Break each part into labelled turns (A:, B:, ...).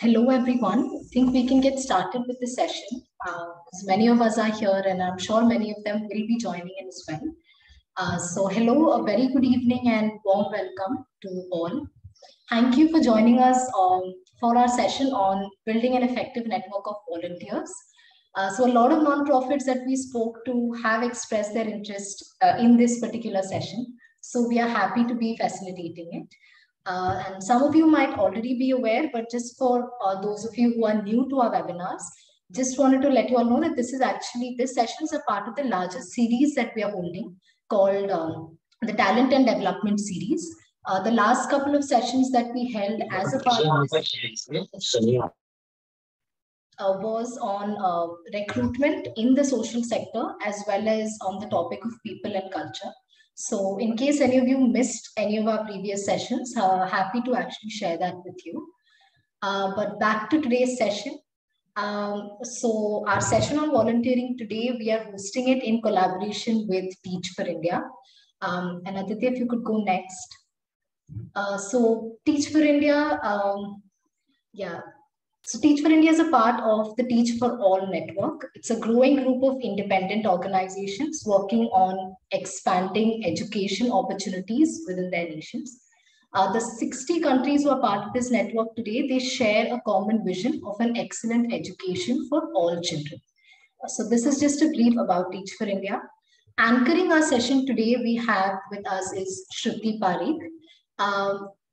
A: Hello, everyone. I think we can get started with the session. As many of us are here, and I'm sure many of them will be joining in as well. Hello, a very good evening, and warm welcome to all. Thank you for joining us for our session on building an effective network of volunteers. A lot of nonprofits that we spoke to have expressed their interest in this particular session. So, we are happy to be facilitating it. And some of you might already be aware, but just for those of you who are new to our webinars, just wanted to let you all know that this session is a part of the larger series that we are holding called the Talent and Development Series. The last couple of sessions that we held as a part of this was on recruitment in the social sector as well as on the topic of people and culture. So in case any of you missed any of our previous sessions, happy to actually share that with you. But back to today's session. So our session on volunteering today, we are hosting it in collaboration with Teach for India. And Aditya, if you could go next. So Teach for India, So Teach for India is a part of the Teach for All network. It's a growing group of independent organizations working on expanding education opportunities within their nations. The 60 countries who are part of this network today, they share a common vision of an excellent education for all children. So this is just a brief about Teach for India. Anchoring our session today, we have with us is Shruti Parikh.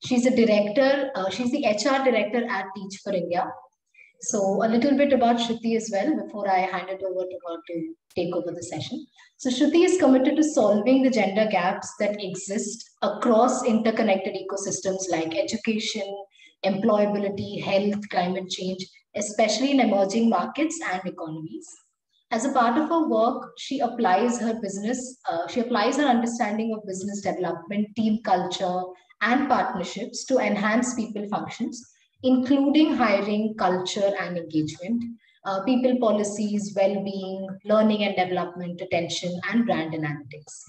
A: She's a director, she's the HR director at Teach for India. So a little bit about Shruti as well before I hand it over to her to take over the session. So Shruti is committed to solving the gender gaps that exist across interconnected ecosystems like education, employability, health, climate change, especially in emerging markets and economies. As a part of her work, she applies her understanding of business development, team culture, and partnerships to enhance people functions, including hiring, culture, and engagement, people policies, well-being, learning and development, attention, and brand analytics.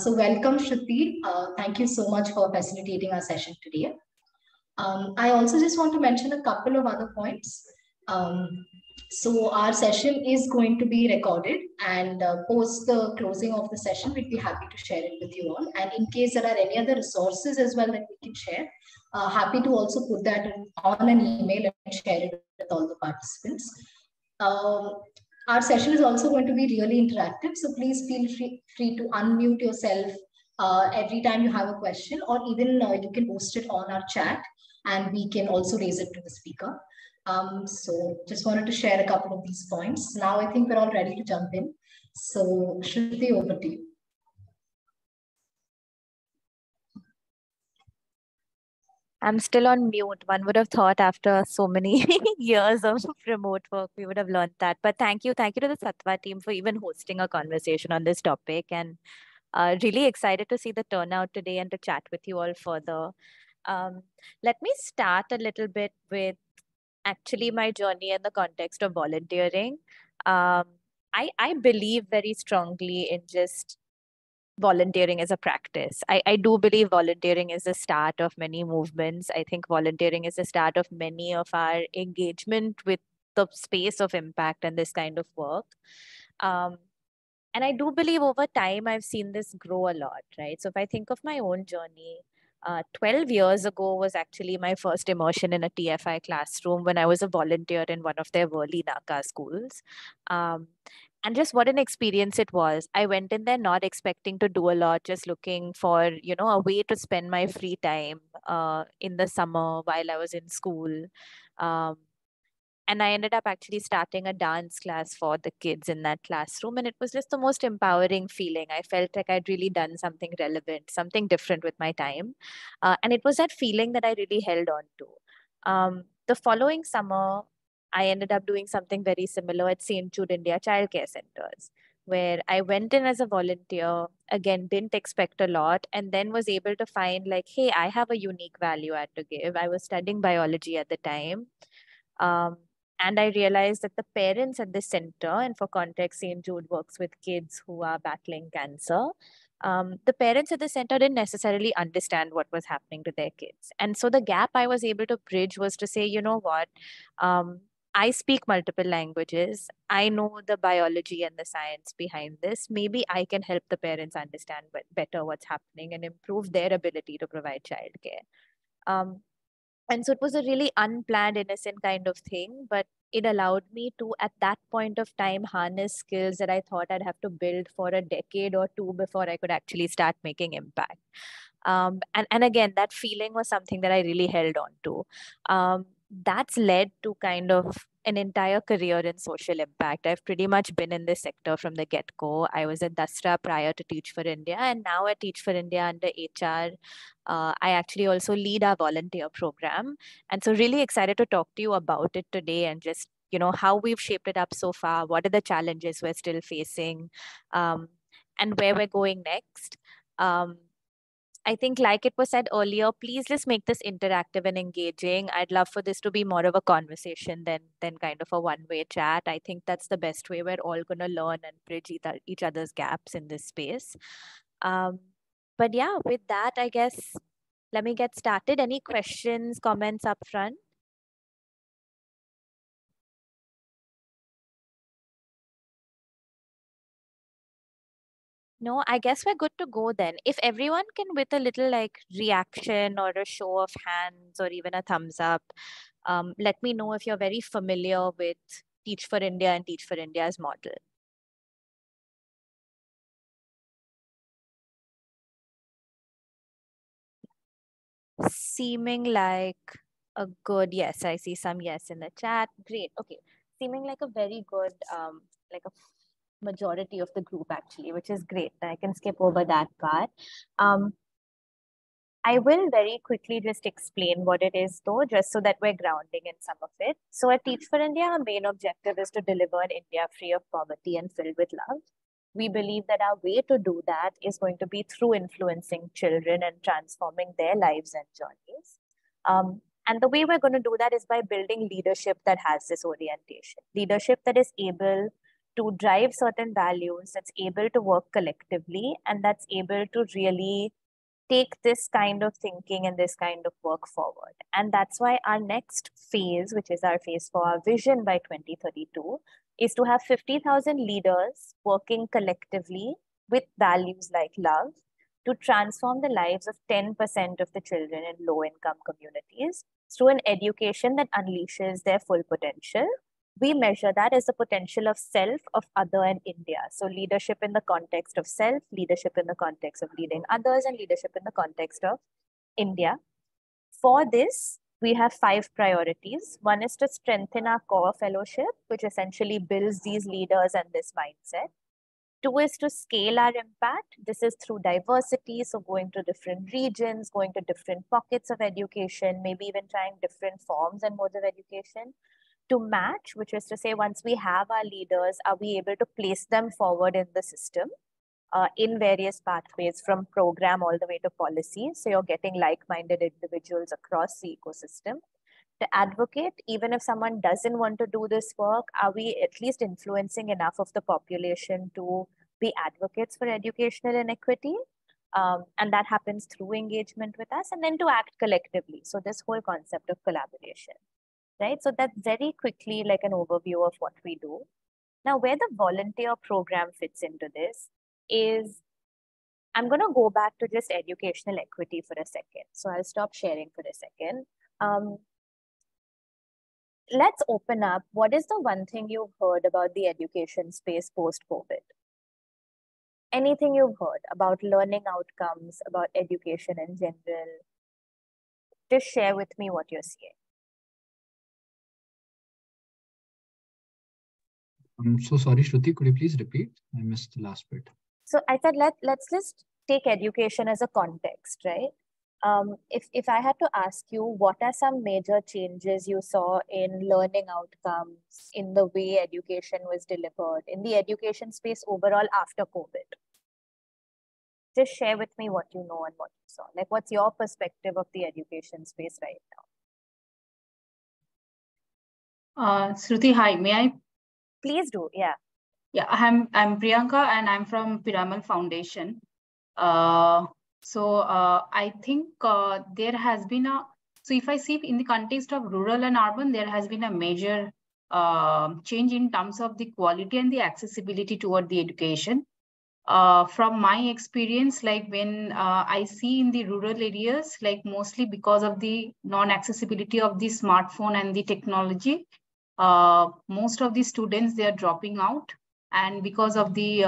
A: Welcome, Shruti. Thank you so much for facilitating our session today. I also just want to mention a couple of other points. Our session is going to be recorded, and post the closing of the session, we'd be happy to share it with you all. And in case there are any other resources as well that we can share, happy to also put that on an email and share it with all the participants. Our session is also going to be really interactive, so please feel free to unmute yourself every time you have a question, or even you can post it on our chat and we can also raise it to the speaker. So just wanted to share a couple of these points. Now I think we're all ready to jump in. So Shruti, over to you.
B: I'm still on mute. One would have thought after so many years of remote work, we would have learned that. But thank you. Thank you to the Sattva team for even hosting a conversation on this topic. And really excited to see the turnout today and to chat with you all further. Let me start a little bit with actually my journey in the context of volunteering. I believe very strongly in just volunteering as a practice. I do believe volunteering is the start of many movements. I think volunteering is the start of many of our engagement with the space of impact and this kind of work. And I do believe over time, I've seen this grow a lot, right? So if I think of my own journey, 12 years ago was actually my first immersion in a TFI classroom when I was a volunteer in one of their Worli Naka schools. And just what an experience it was. I went in there not expecting to do a lot, just looking for, a way to spend my free time in the summer while I was in school. And I ended up actually starting a dance class for the kids in that classroom. And it was just the most empowering feeling. I felt like I'd really done something relevant, something different with my time. And it was that feeling that I really held on to. The following summer, I ended up doing something very similar at St. Jude India Childcare Centers, where I went in as a volunteer, again, didn't expect a lot, and then was able to find like, hey, I have a unique value add to give. I was studying biology at the time. And I realized that the parents at the center, and for context, St. Jude works with kids who are battling cancer. the parents at the center didn't necessarily understand what was happening to their kids. And so the gap I was able to bridge was to say, you know what, um, I speak multiple languages. I know the biology and the science behind this. Maybe I can help the parents understand better what's happening and improve their ability to provide childcare. Um, and so it was a really unplanned, innocent kind of thing, but it allowed me to, at that point of time, harness skills that I thought I'd have to build for a decade or two before I could actually start making impact. And again, that feeling was something that I really held on to. That's led to kind of an entire career in social impact. I've pretty much been in this sector from the get-go. I was at Dasra prior to Teach for India, and now at Teach for India under HR, I actually also lead our volunteer program. And so really excited to talk to you about it today and just, how we've shaped it up so far, what are the challenges we're still facing, and where we're going next. I think, like it was said earlier, please just make this interactive and engaging. I'd love for this to be more of a conversation than kind of a one-way chat. I think that's the best way we're all going to learn and bridge each other's gaps in this space. But yeah, with that, I guess, let me get started. Any questions, comments up front? No, I guess we're good to go then. If everyone can, with a little like reaction or a show of hands or even a thumbs up, let me know if you're very familiar with Teach for India and Teach for India's model. Seeming like a good yes. I see some yes in the chat. Great. Okay. Seeming like a very good, like a majority of the group actually, which is great. I can skip over that part. I will very quickly just explain what it is though, just so that we're grounding in some of it. So at Teach for India, our main objective is to deliver an India free of poverty and filled with love. We believe that our way to do that is going to be through influencing children and transforming their lives and journeys. And the way we're going to do that is by building leadership that has this orientation, leadership that is able to drive certain values, that's able to work collectively, and that's able to really take this kind of thinking and this kind of work forward. And that's why our next phase, which is our phase for our vision by 2032, is to have 50,000 leaders working collectively with values like love to transform the lives of 10% of the children in low-income communities through an education that unleashes their full potential. We measure that as the potential of self, of other, and India. So leadership in the context of self, leadership in the context of leading others, and leadership in the context of India. For this, we have 5 priorities. One is to strengthen our core fellowship, which essentially builds these leaders and this mindset. 2 is to scale our impact. This is through diversity, so going to different regions, going to different pockets of education, maybe even trying different forms and modes of education. To match, which is to say, once we have our leaders, are we able to place them forward in the system in various pathways from program all the way to policy? So you're getting like-minded individuals across the ecosystem. To advocate, even if someone doesn't want to do this work, are we at least influencing enough of the population to be advocates for educational inequity? And that happens through engagement with us, and then to act collectively. So this whole concept of collaboration. Right? So that's very quickly like an overview of what we do. Now, where the volunteer program fits into this is, I'm going to go back to just educational equity for a second. So I'll stop sharing for a second. Let's open up. What is the one thing you've heard about the education space post-COVID? Anything you've heard about learning outcomes, about education in general? Just share with me what you're seeing.
C: I'm so sorry, Shruti, could you please repeat? I missed the last bit.
B: So I said, let's just take education as a context, right? If I had to ask you, what are some major changes you saw in learning outcomes, in the way education was delivered, in the education space overall after COVID? Just share with me what you know and what you saw. Like, what's your perspective of the education space right
A: now? Shruti, hi, may I?
B: Please do, yeah.
A: Yeah, I'm Priyanka and I'm from Piramal Foundation.
D: I think there has been so if I see in the context of rural and urban, there has been a major change in terms of the quality and the accessibility toward the education. From my experience, like when I see in the rural areas, like mostly because of the non-accessibility of the smartphone and the technology, most of the students, they are dropping out. And because of the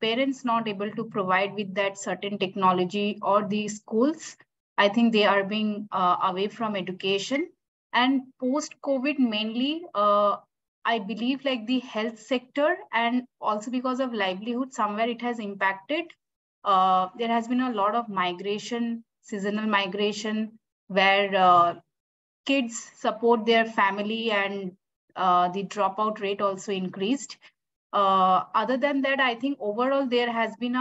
D: parents not able to provide with that certain technology, or the schools, I think they are being away from education. And post-COVID mainly, I believe like the health sector, and also because of livelihood, somewhere it has impacted. There has been a lot of migration, seasonal migration, where kids support their family, and the dropout rate also increased. Other than that, I think overall there has been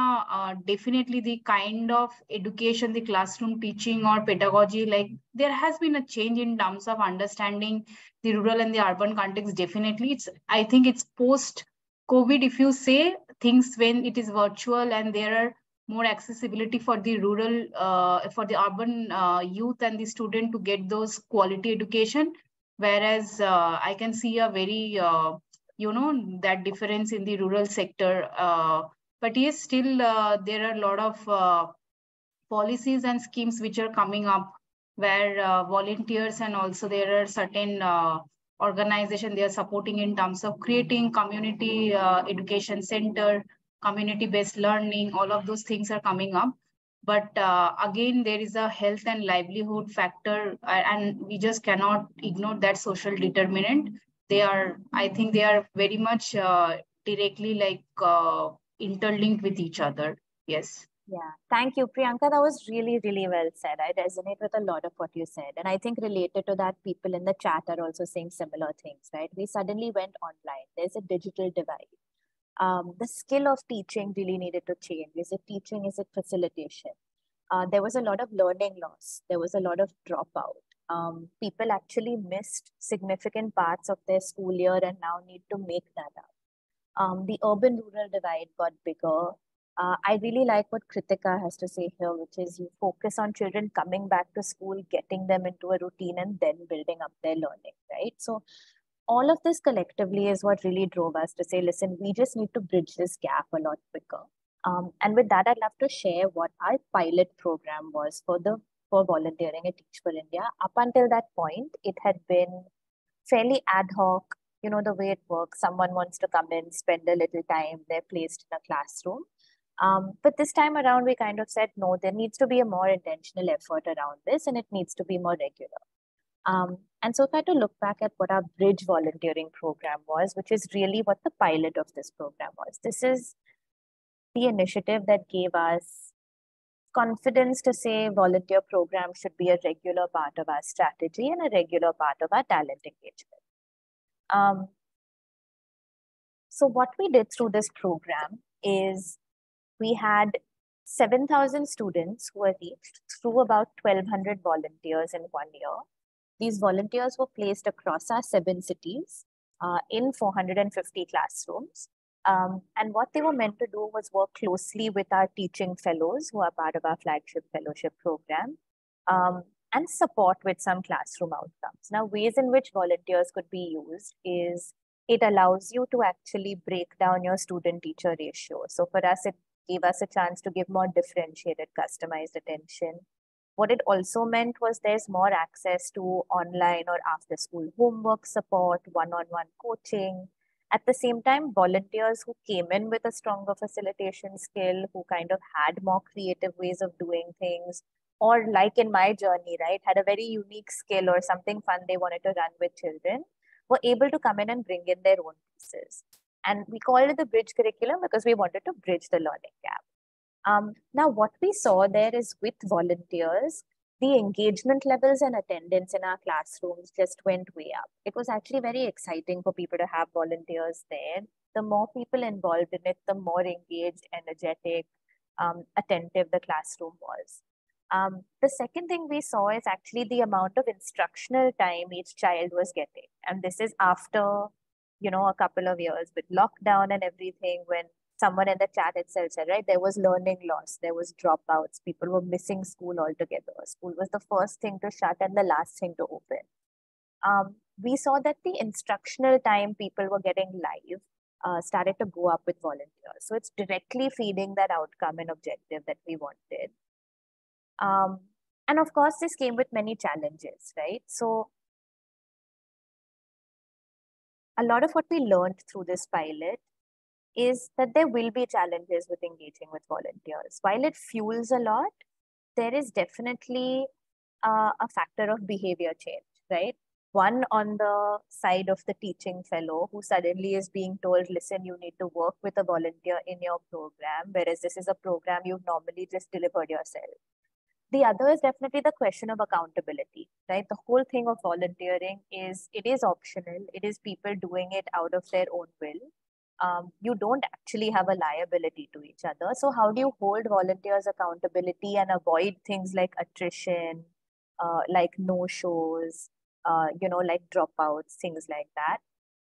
D: definitely the kind of education, the classroom teaching or pedagogy, like there has been a change in terms of understanding the rural and the urban context. Definitely, I think it's post COVID. If you say things when it is virtual and there are more accessibility for the rural, for the urban youth and the student to get those quality education, whereas I can see a very that difference in the rural sector. But yes, still there are a lot of policies and schemes which are coming up, where volunteers, and also there are certain organization they are supporting in terms of creating community education center, community based learning. All of those things are coming up. But again, there is a health and livelihood factor, and we just cannot ignore that social determinant. They are, I think they are very much directly like interlinked with each other. Yes.
B: Yeah, thank you, Priyanka. That was really, really well said. I resonate with a lot of what you said. And I think related to that, people in the chat are also saying similar things, right? We suddenly went online. There's a digital divide. The skill of teaching really needed to change. Is it teaching? Is it facilitation? There was a lot of learning loss. There was a lot of dropout. People actually missed significant parts of their school year and now need to make that up. The urban-rural divide got bigger. I really like what Kritika has to say here, which is you focus on children coming back to school, getting them into a routine, and then building up their learning, right? So all of this collectively is what really drove us to say, listen, we just need to bridge this gap a lot quicker. And with that, I'd love to share what our pilot program was for volunteering at Teach for India. Up until that point, it had been fairly ad hoc. You know, the way it works, someone wants to come in, spend a little time, they're placed in a classroom. But this time around, we kind of said, no, there needs to be a more intentional effort around this, and it needs to be more regular. And so if I had to look back at what our bridge volunteering program was, which is really what the pilot of this program was, this is the initiative that gave us confidence to say volunteer program should be a regular part of our strategy and a regular part of our talent engagement. So what we did through this program is we had 7,000 students who were reached through about 1,200 volunteers in 1 year. These volunteers were placed across our 7 cities in 450 classrooms. And what they were meant to do was work closely with our teaching fellows who are part of our flagship fellowship program, and support with some classroom outcomes. Now, ways in which volunteers could be used is it allows you to actually break down your student-teacher ratio. So for us, it gave us a chance to give more differentiated, customized attention. What it also meant was there's more access to online or after-school homework support, one-on-one coaching. At the same time, volunteers who came in with a stronger facilitation skill, who kind of had more creative ways of doing things, or like in my journey, right, had a very unique skill or something fun they wanted to run with children, were able to come in and bring in their own pieces. And we called it the bridge curriculum because we wanted to bridge the learning gap. Now, what we saw there is with volunteers, the engagement levels and attendance in our classrooms just went way up. It was actually very exciting for people to have volunteers there. The more people involved in it, the more engaged, energetic, attentive the classroom was. The second thing we saw is actually the amount of instructional time each child was getting. And this is after, a couple of years with lockdown and everything, when someone in the chat itself said, right, there was learning loss, there was dropouts, people were missing school altogether. School was the first thing to shut and the last thing to open. We saw that the instructional time people were getting live started to go up with volunteers. So it's directly feeding that outcome and objective that we wanted. And of course, this came with many challenges, right? So a lot of what we learned through this pilot is that there will be challenges with engaging with volunteers. While it fuels a lot, there is definitely a factor of behavior change, right? One on the side of the teaching fellow who suddenly is being told, listen, you need to work with a volunteer in your program, whereas this is a program you've normally just delivered yourself. The other is definitely the question of accountability, right? The whole thing of volunteering is, it is optional. It is people doing it out of their own will. You don't actually have a liability to each other. So how do you hold volunteers accountability and avoid things like attrition, like no-shows, like dropouts, things like that?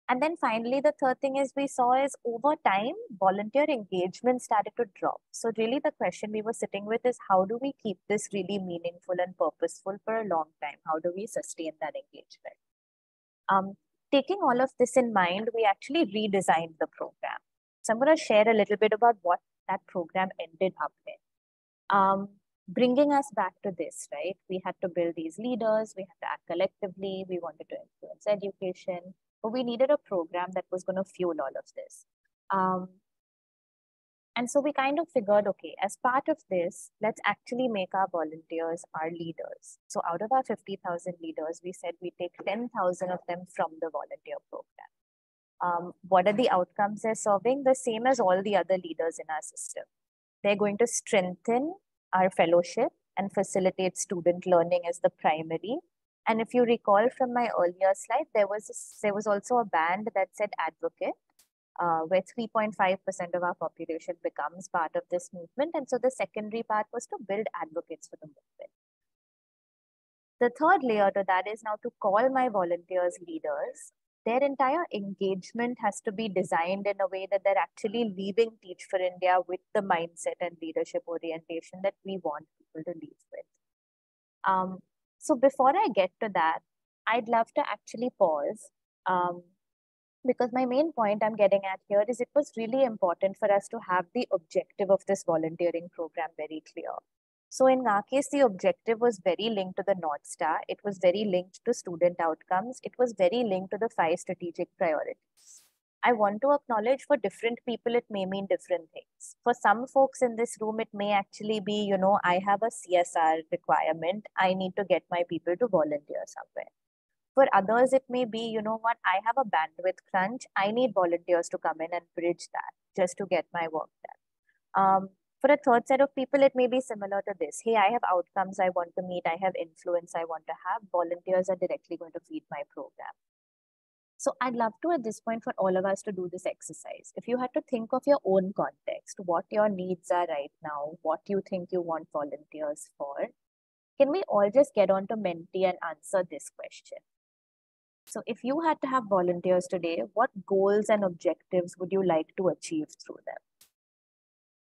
B: And then finally, the third thing is we saw is over time, volunteer engagement started to drop. So really the question we were sitting with is, how do we keep this really meaningful and purposeful for a long time? How do we sustain that engagement? Taking all of this in mind, we actually redesigned the program. So I'm going to share a little bit about what that program ended up in. Bringing us back to this, right? We had to build these leaders, we had to act collectively, we wanted to influence education, but we needed a program that was going to fuel all of this. And so we kind of figured, okay, as part of this, let's actually make our volunteers our leaders. So out of our 50,000 leaders, we said we take 10,000 of them from the volunteer program. What are the outcomes they're serving? The same as all the other leaders in our system. They're going to strengthen our fellowship and facilitate student learning as the primary. And if you recall from my earlier slide, there was also a band that said advocate, where 3.5% of our population becomes part of this movement. And so the secondary part was to build advocates for the movement. The third layer to that is now to call my volunteers leaders. Their entire engagement has to be designed in a way that they're actually leaving Teach for India with the mindset and leadership orientation that we want people to leave with. So before I get to that, I'd love to actually pause, because my main point I'm getting at here is it was really important for us to have the objective of this volunteering program very clear. So in our case, the objective was very linked to the North Star. It was very linked to student outcomes. It was very linked to the 5 strategic priorities. I want to acknowledge for different people, it may mean different things. For some folks in this room, it may actually be, I have a CSR requirement. I need to get my people to volunteer somewhere. For others, it may be, I have a bandwidth crunch. I need volunteers to come in and bridge that just to get my work done. For a third set of people, it may be similar to this. Hey, I have outcomes I want to meet. I have influence I want to have. Volunteers are directly going to feed my program. So I'd love to, at this point, for all of us to do this exercise. If you had to think of your own context, what your needs are right now, what you think you want volunteers for, can we all just get on to Menti and answer this question? So if you had to have volunteers today, what goals and objectives would you like to achieve through them?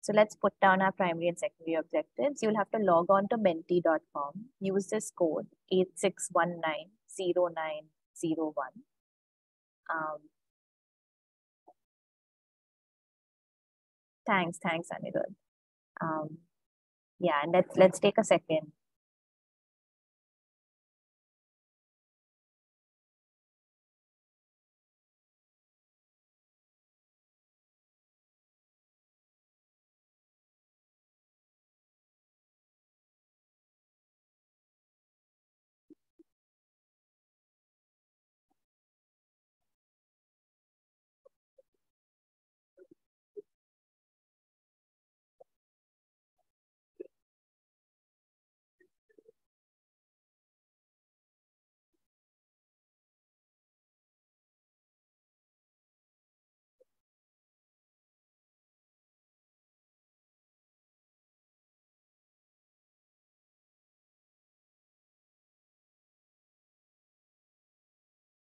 B: So let's put down our primary and secondary objectives. You'll have to log on to menti.com, use this code 86190901. Thanks, Anirudh. Yeah, and let's take a second.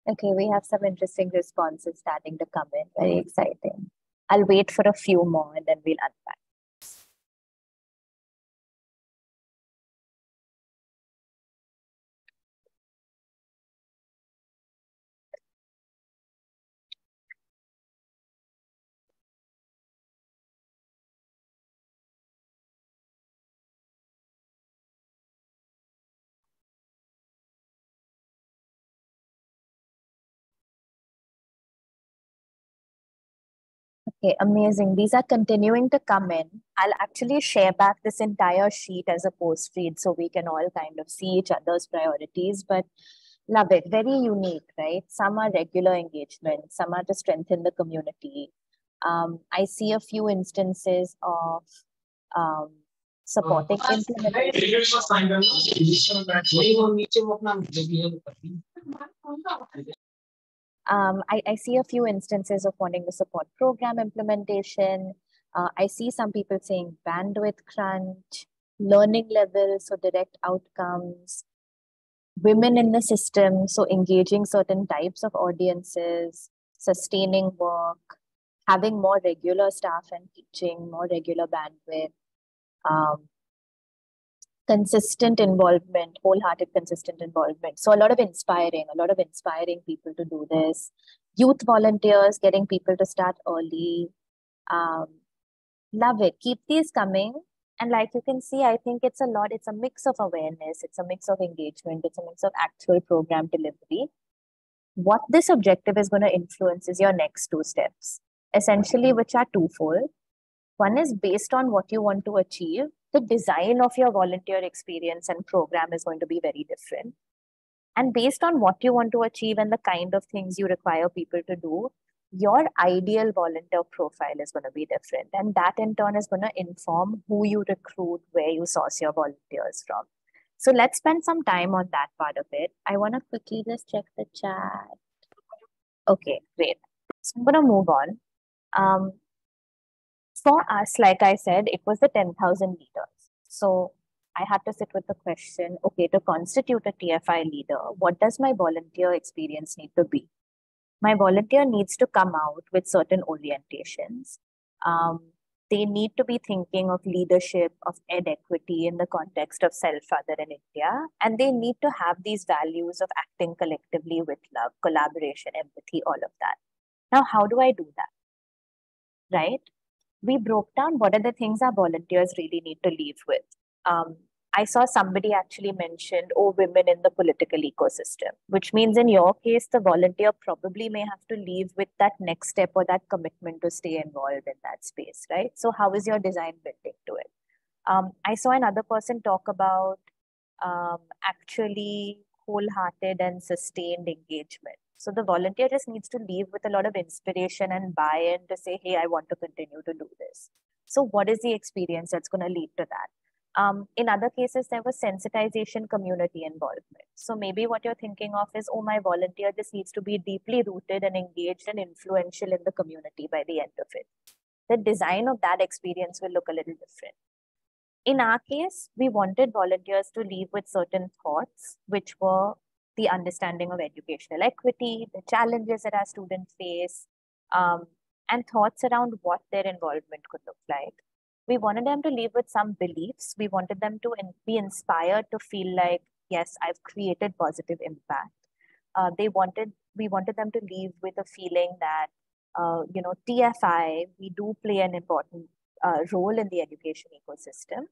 B: Okay, we have some interesting responses starting to come in. Very exciting. I'll wait for a few more and then we'll unpack. Okay, amazing. These are continuing to come in. I'll actually share back this entire sheet as a post read so we can all kind of see each other's priorities, but love it. Very unique, right? Some are regular engagement, some are to strengthen the community. I see a few instances of supporting implementation. I see a few instances of wanting to support program implementation. I see some people saying bandwidth crunch, learning levels, so direct outcomes, women in the system, so engaging certain types of audiences, sustaining work, having more regular staff and teaching, more regular bandwidth, consistent involvement, wholehearted, consistent involvement. So a lot of inspiring people to do this. Youth volunteers, getting people to start early. Love it. Keep these coming. And like you can see, I think it's a mix of awareness, it's a mix of engagement, it's a mix of actual program delivery. What this objective is going to influence is your next two steps, essentially, which are twofold. One is based on what you want to achieve. The design of your volunteer experience and program is going to be very different. And based on what you want to achieve and the kind of things you require people to do, your ideal volunteer profile is going to be different. And that in turn is going to inform who you recruit, where you source your volunteers from. So let's spend some time on that part of it. I want to quickly just check the chat. Okay, great. So I'm going to move on. For us, like I said, it was the 10,000 leaders. So I had to sit with the question, okay, to constitute a TFI leader, what does my volunteer experience need to be? My volunteer needs to come out with certain orientations. They need to be thinking of leadership, of ed equity in the context of self-other in India. And they need to have these values of acting collectively with love, collaboration, empathy, all of that. Now, how do I do that? Right? We broke down what are the things our volunteers really need to leave with. I saw somebody actually mentioned, women in the political ecosystem, which means in your case, the volunteer probably may have to leave with that next step or that commitment to stay involved in that space, right? So how is your design building to it? I saw another person talk about actually wholehearted and sustained engagement. So the volunteer just needs to leave with a lot of inspiration and buy-in to say, hey, I want to continue to do this. So what is the experience that's going to lead to that? In other cases, there was sensitization, community involvement. So maybe what you're thinking of is, my volunteer just needs to be deeply rooted and engaged and influential in the community by the end of it. The design of that experience will look a little different. In our case, we wanted volunteers to leave with certain thoughts, which were the understanding of educational equity, the challenges that our students face, and thoughts around what their involvement could look like. We wanted them to leave with some beliefs. We wanted them to be inspired to feel like, yes, I've created positive impact. We wanted them to leave with a feeling that, TFI, we do play an important role in the education ecosystem.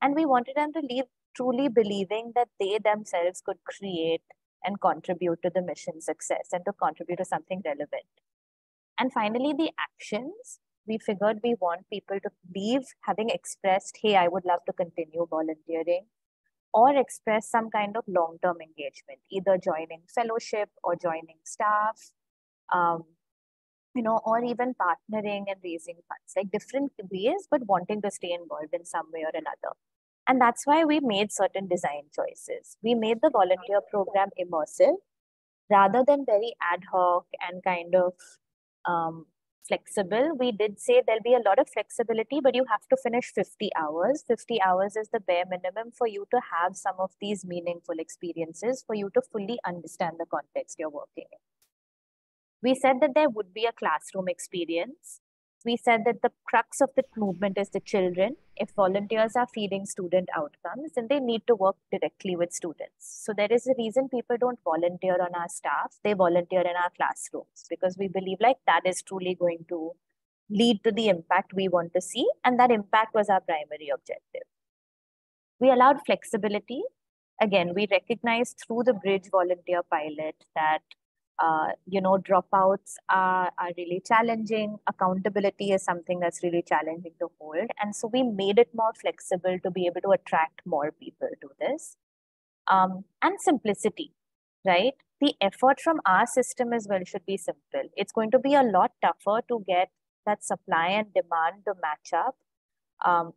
B: And we wanted them to leave truly believing that they themselves could create and contribute to the mission success and to contribute to something relevant. And finally, the actions. We figured we want people to leave having expressed, hey, I would love to continue volunteering, or express some kind of long-term engagement, either joining fellowship or joining staff, or even partnering and raising funds, like different ways, but wanting to stay involved in some way or another. And that's why we made certain design choices. We made the volunteer program immersive rather than very ad hoc and kind of flexible. We did say there'll be a lot of flexibility, but you have to finish 50 hours. 50 hours is the bare minimum for you to have some of these meaningful experiences, for you to fully understand the context you're working in. We said that there would be a classroom experience. We said that the crux of the movement is the children. If volunteers are feeding student outcomes, then they need to work directly with students. So there is a reason people don't volunteer on our staff. They volunteer in our classrooms because we believe like that is truly going to lead to the impact we want to see. And that impact was our primary objective. We allowed flexibility. Again, we recognized through the Bridge volunteer pilot that dropouts are really challenging. Accountability is something that's really challenging to hold. And so we made it more flexible to be able to attract more people to this. And simplicity, right? The effort from our system as well should be simple. It's going to be a lot tougher to get that supply and demand to match up.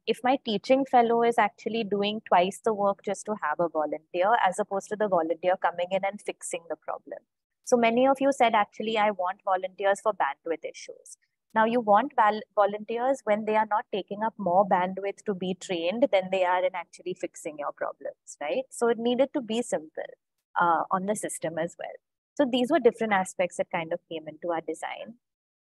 B: If my teaching fellow is actually doing twice the work just to have a volunteer, as opposed to the volunteer coming in and fixing the problem. So many of you said, actually, I want volunteers for bandwidth issues. Now you want volunteers when they are not taking up more bandwidth to be trained than they are in actually fixing your problems, right? So it needed to be simple on the system as well. So these were different aspects that kind of came into our design.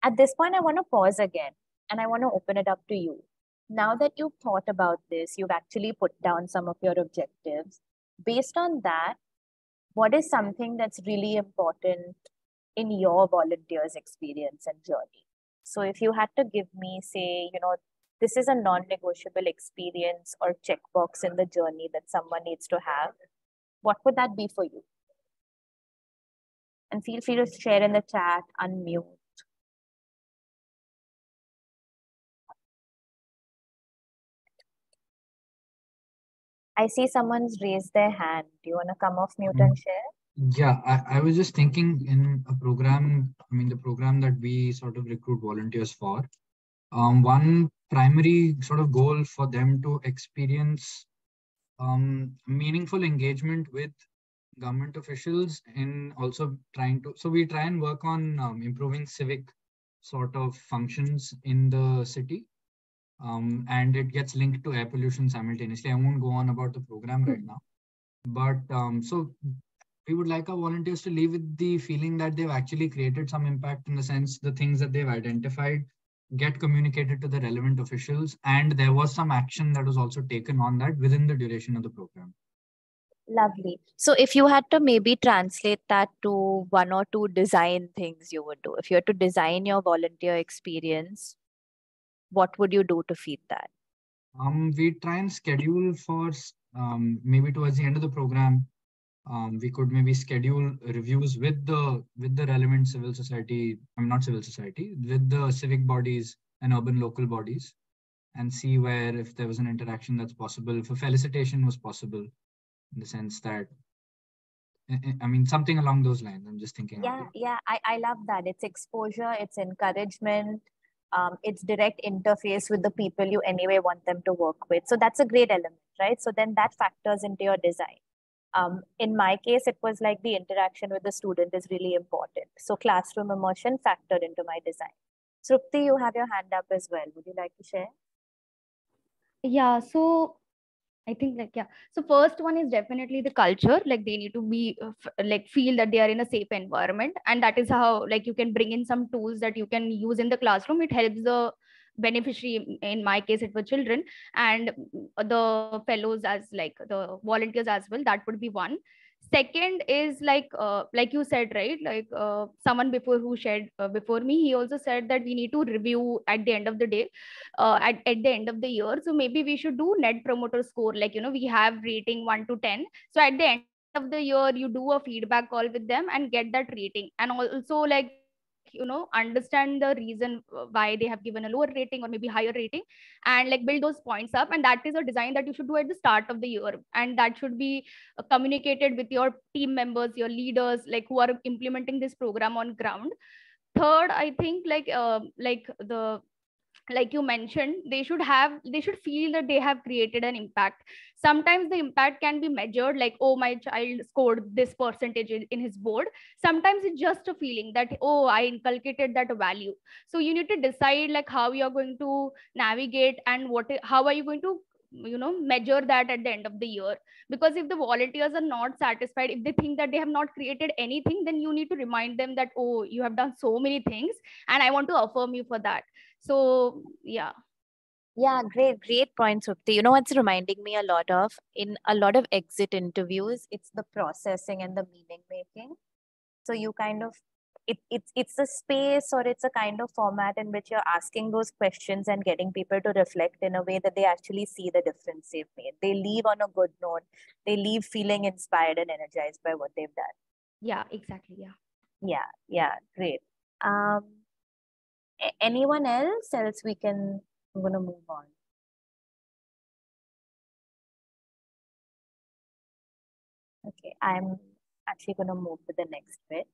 B: At this point, I want to pause again and I want to open it up to you. Now that you've thought about this, you've actually put down some of your objectives. Based on that, what is something that's really important in your volunteer's experience and journey? So if you had to give me, say, this is a non-negotiable experience or checkbox in the journey that someone needs to have, what would that be for you? And feel free to share in the chat, unmute. I see someone's raised their hand. Do you want to come off mute and share?
C: Yeah, I was just thinking in a program, the program that we sort of recruit volunteers for, one primary sort of goal for them to experience meaningful engagement with government officials in also so we try and work on improving civic sort of functions in the city. And it gets linked to air pollution simultaneously. I won't go on about the program right now, but so we would like our volunteers to leave with the feeling that they've actually created some impact, in the sense the things that they've identified get communicated to the relevant officials, and there was some action that was also taken on that within the duration of the program.
B: Lovely. So if you had to maybe translate that to one or two design things you would do, if you had to design your volunteer experience, what would you do to feed that?
C: We try and schedule for maybe towards the end of the program, we could maybe schedule reviews with the relevant civil society, not civil society, with the civic bodies and urban local bodies, and see where, if there was an interaction that's possible, if a felicitation was possible, in the sense that, something along those lines. I'm just thinking.
B: Yeah, I love that. It's exposure, it's encouragement, it's direct interface with the people you anyway want them to work with. So that's a great element, right? So then that factors into your design. In my case, it was like the interaction with the student is really important. So classroom immersion factored into my design. Srupti, you have your hand up as well. Would you like to share?
E: Yeah, so I think so first one is definitely the culture. Like they need to be feel that they are in a safe environment, and that is how you can bring in some tools that you can use in the classroom. It helps the beneficiary. In my case, it was children, and the fellows as the volunteers as well. That would be one. Second is like you said, right? Someone before who shared before me, he also said that we need to review at the end of the day, at the end of the year. So maybe we should do net promoter score. We have rating 1 to 10. So at the end of the year, you do a feedback call with them and get that rating, and also understand the reason why they have given a lower rating or maybe higher rating, and build those points up. And that is a design that you should do at the start of the year, and that should be communicated with your team members, your leaders, who are implementing this program on ground. Third, I think the you mentioned, they should feel that they have created an impact. Sometimes the impact can be measured, oh, my child scored this percentage in his board. Sometimes it's just a feeling that, oh, I inculcated that value. So you need to decide how you're going to navigate, and how are you going to measure that at the end of the year. Because if the volunteers are not satisfied, if they think that they have not created anything, then you need to remind them that, oh, you have done so many things and I want to affirm you for that. So yeah.
B: Yeah, great point, Supti. You know what's reminding me a lot of? In a lot of exit interviews, it's the processing and the meaning making. So you kind of it's a space, or it's a kind of format in which you're asking those questions and getting people to reflect in a way that they actually see the difference they've made. They leave on a good note. They leave feeling inspired and energized by what they've done.
E: Yeah, exactly. Yeah.
B: Yeah, great. Um, anyone else we can, I'm gonna move on. Okay, I'm actually gonna move to the next bit.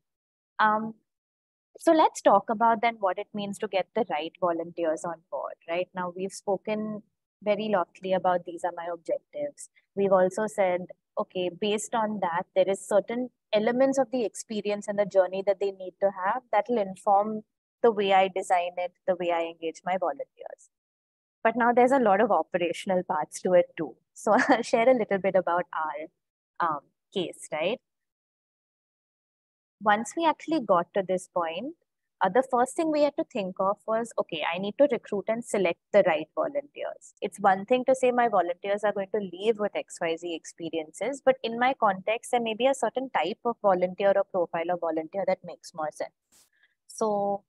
B: So let's talk about then what it means to get the right volunteers on board, right? Now we've spoken very loftily about these are my objectives. We've also said, okay, based on that, there is certain elements of the experience and the journey that they need to have that will inform the way I design it, the way I engage my volunteers. But now there's a lot of operational parts to it too. So I'll share a little bit about our case, right? Once we actually got to this point, the first thing we had to think of was, okay, I need to recruit and select the right volunteers. It's one thing to say my volunteers are going to leave with XYZ experiences, but in my context, there may be a certain type of volunteer or profile of volunteer that makes more sense. So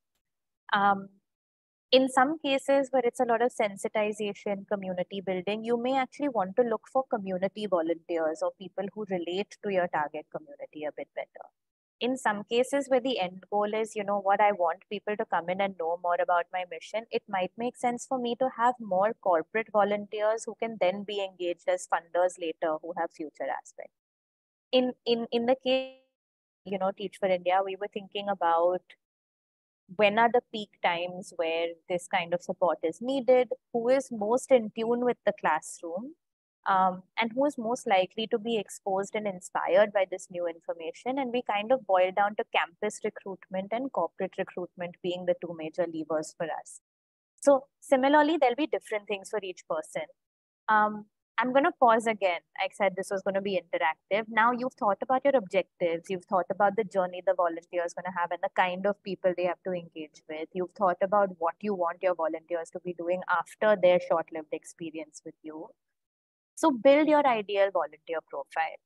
B: in some cases where it's a lot of sensitization, community building, you may actually want to look for community volunteers or people who relate to your target community a bit better. In some cases where the end goal is, you know what, I want people to come in and know more about my mission, it might make sense for me to have more corporate volunteers who can then be engaged as funders later who have future aspects. In the case, you know, Teach for India, we were thinking about when are the peak times where this kind of support is needed, who is most in tune with the classroom, and who is most likely to be exposed and inspired by this new information. And we kind of boiled down to campus recruitment and corporate recruitment being the two major levers for us. So similarly, there'll be different things for each person. I'm going to pause again. I said this was going to be interactive. Now you've thought about your objectives. You've thought about the journey the volunteer is going to have and the kind of people they have to engage with. You've thought about what you want your volunteers to be doing after their short-lived experience with you. So build your ideal volunteer profile.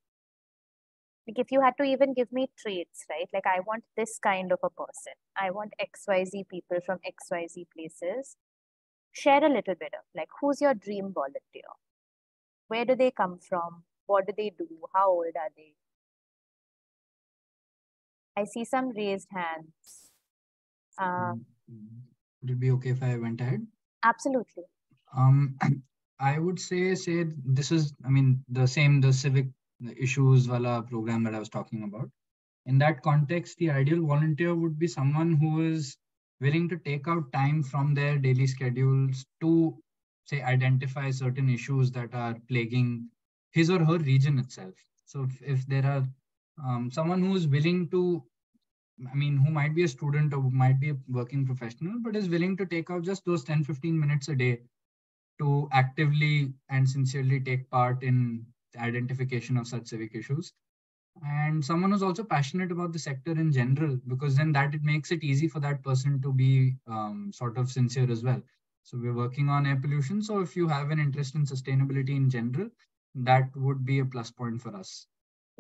B: Like if you had to even give me traits, right? Like I want this kind of a person. I want XYZ people from XYZ places. Share a little bit of like, who's your dream volunteer? Where do they come from? What do they do? How old are they? I see some raised hands.
C: Would it be okay if I went ahead?
B: Absolutely.
C: I would say this is, I mean, the civic issues wala program that I was talking about. In that context, the ideal volunteer would be someone who is willing to take out time from their daily schedules to, say, identify certain issues that are plaguing his or her region itself. So if there are someone who is willing to, I mean, who might be a student or might be a working professional, but is willing to take out just those 10-15 minutes a day to actively and sincerely take part in the identification of such civic issues. And someone who's also passionate about the sector in general, because then it makes it easy for that person to be sort of sincere as well. So we're working on air pollution. So if you have an interest in sustainability in general, that would be a plus point for us.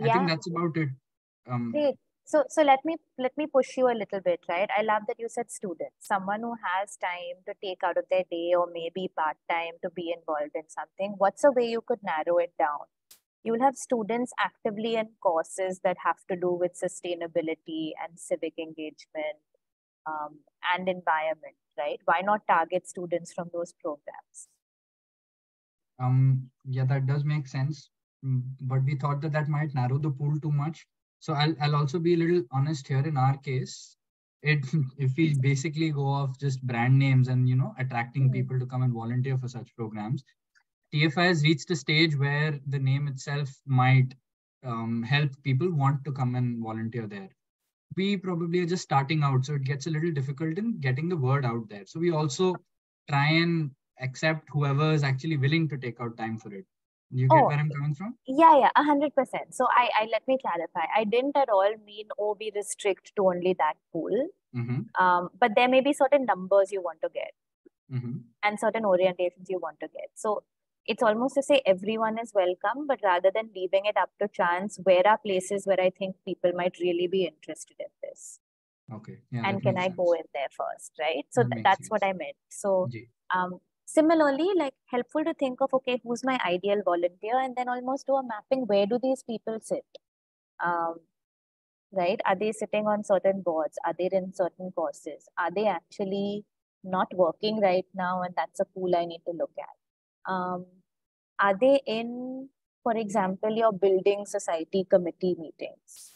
C: I think that's about it.
B: Great. So let me push you a little bit, right? I love that you said students, someone who has time to take out of their day or maybe part-time to be involved in something. What's a way you could narrow it down? You will have students actively in courses that have to do with sustainability and civic engagement and environment, right? Why not target students from those programs?
C: Yeah, that does make sense. But we thought that might narrow the pool too much. So I'll also be a little honest here. In our case, if we basically go off just brand names and, you know, attracting people to come and volunteer for such programs, TFI has reached a stage where the name itself might help people want to come and volunteer there. We probably are just starting out, so it gets a little difficult in getting the word out there. So we also try and accept whoever is actually willing to take out time for it. You get where I'm coming from?
B: Yeah, 100%. So I let me clarify. I didn't at all mean, we restrict to only that pool. But there may be certain numbers you want to get. and certain orientations you want to get. So it's almost to say everyone is welcome, but rather than leaving it up to chance, where are places where I think people might really be interested in this?
C: Okay. Yeah,
B: and can I go in there first, right? So that's what I meant. So similarly, like helpful to think of, okay, who's my ideal volunteer, and then almost do a mapping. Where do these people sit? Right? Are they sitting on certain boards? Are they in certain courses? Are they actually not working right now? And that's a pool I need to look at. Are they in, for example, your building society committee meetings?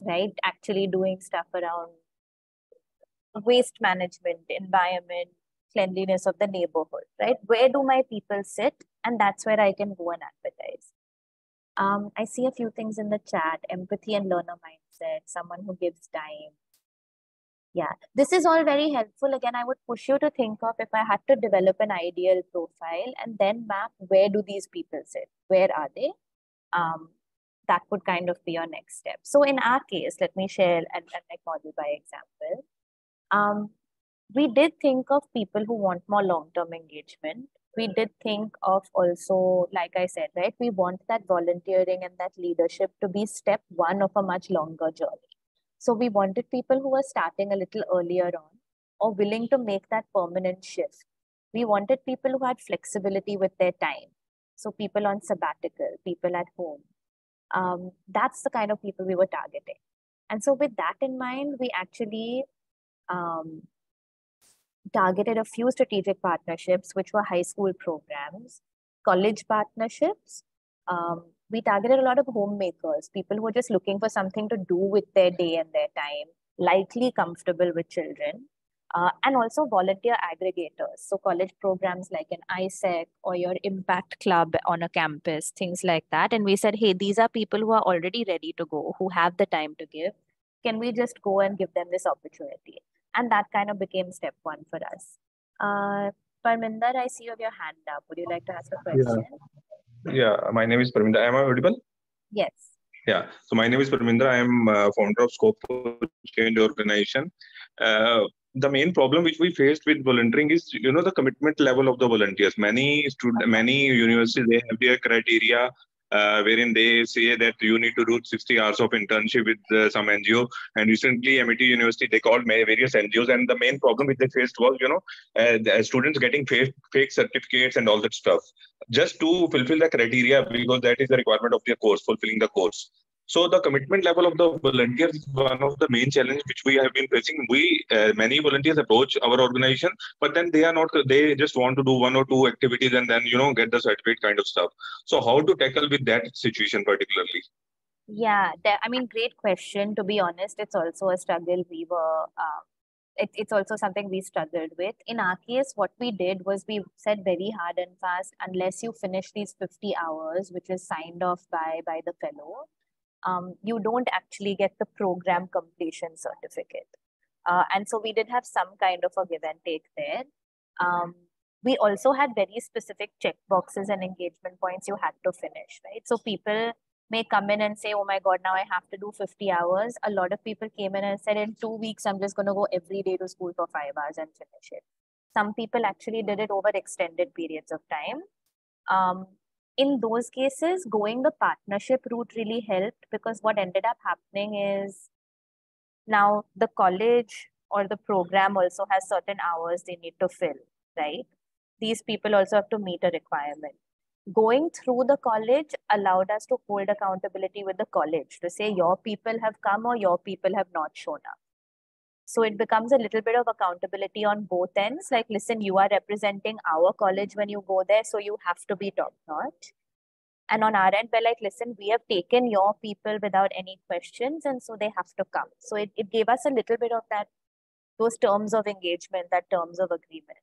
B: Right? Actually doing stuff around waste management, environment, cleanliness of the neighborhood, right? Where do my people sit? And that's where I can go and advertise. I see a few things in the chat: empathy and learner mindset, someone who gives time. Yeah, this is all very helpful. Again, I would push you to think of, if I had to develop an ideal profile and then map, where do these people sit? Where are they? That would kind of be your next step. So in our case, let me share an like model by example. We did think of people who want more long-term engagement. We did think of also, like I said, right, we want that volunteering and that leadership to be step one of a much longer journey. So we wanted people who were starting a little earlier on or willing to make that permanent shift. We wanted people who had flexibility with their time. So people on sabbatical, people at home. That's the kind of people we were targeting. And so with that in mind, we actually targeted a few strategic partnerships, which were high school programs, college partnerships. We targeted a lot of homemakers, people who are just looking for something to do with their day and their time, likely comfortable with children, and also volunteer aggregators. So college programs like an ISEC or your impact club on a campus, things like that. And we said, hey, these are people who are already ready to go, who have the time to give. Can we just go and give them this opportunity? And that kind of became step one for us. Parminder, I see you have your hand up. Would you like to ask a question?
F: Yeah, my name is Parminder. Am I audible?
B: Yes.
F: Yeah, so my name is Parminder. I am founder of Scope for Change organization. The main problem which we faced with volunteering is, the commitment level of the volunteers. Many universities, they have their criteria wherein they say that you need to do 60 hours of internship with some NGO. And recently, MIT University, they called various NGOs. And the main problem which they faced was, the students getting fake certificates and all that stuff, just to fulfill the criteria, because that is the requirement of their course, fulfilling the course. So the commitment level of the volunteers is one of the main challenges which we have been facing. Many volunteers approach our organization, but then they just want to do one or two activities and then, get the certificate kind of stuff. So how to tackle with that situation particularly?
B: Yeah, great question. To be honest, it's also a struggle we were, it's also something we struggled with. In our case, what we did was we said very hard and fast, unless you finish these 50 hours, which is signed off by the fellow, you don't actually get the program completion certificate. And so we did have some kind of a give and take there. We also had very specific checkboxes and engagement points you had to finish, right? So people may come in and say, oh my God, now I have to do 50 hours. A lot of people came in and said, in 2 weeks, I'm just going to go every day to school for 5 hours and finish it. Some people actually did it over extended periods of time. In those cases, going the partnership route really helped, because what ended up happening is, now the college or the program also has certain hours they need to fill, right? These people also have to meet a requirement. Going through the college allowed us to hold accountability with the college to say, your people have come or your people have not shown up. So it becomes a little bit of accountability on both ends. Like, listen, you are representing our college when you go there, so you have to be top notch. And on our end, we're like, listen, we have taken your people without any questions, and so they have to come. So it gave us a little bit of that, those terms of engagement, that terms of agreement.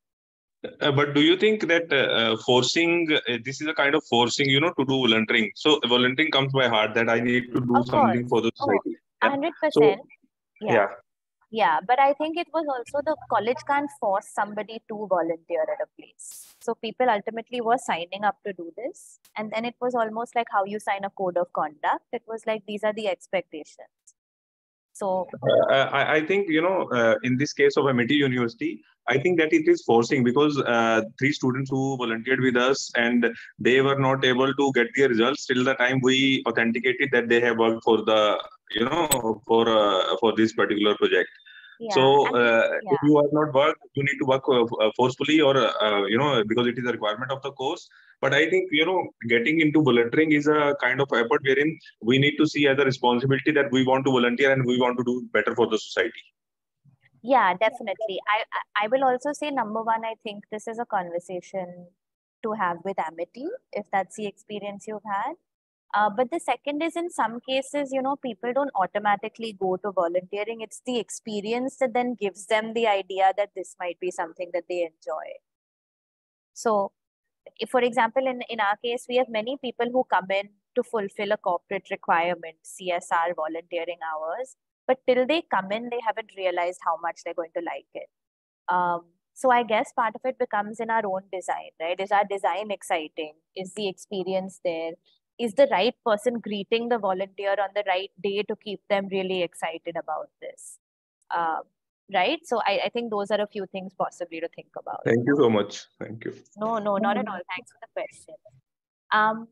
F: But do you think that forcing, this is a kind of forcing, to do volunteering? So volunteering comes by heart, that I need to do something for the society.
B: 100%.
F: So,
B: yeah, but I think it was also, the college can't force somebody to volunteer at a place. So people ultimately were signing up to do this. And then it was almost like how you sign a code of conduct. It was like, these are the expectations. So
F: I think, in this case of Amity University, I think that it is forcing, because 3 students who volunteered with us, and they were not able to get their results till the time we authenticated that they have worked for the, for this particular project.
B: yeah,
F: So
B: yeah.
F: if you are not work, you need to work forcefully, or because it is a requirement of the course. But I think, getting into volunteering is a kind of effort wherein we need to see as a responsibility that we want to volunteer and we want to do better for the society.
B: Yeah, definitely. I will also say, number one, I think this is a conversation to have with Amity, if that's the experience you've had. But the second is, in some cases, people don't automatically go to volunteering. It's the experience that then gives them the idea that this might be something that they enjoy. So, if, for example, in our case, we have many people who come in to fulfill a corporate requirement, CSR volunteering hours, but till they come in, they haven't realized how much they're going to like it. So I guess part of it becomes in our own design, right? Is our design exciting? Is the experience there? Is the right person greeting the volunteer on the right day to keep them really excited about this? Right? So I think those are a few things possibly to think about.
F: Thank you so much. Thank you.
B: No, not at all. Thanks for the question.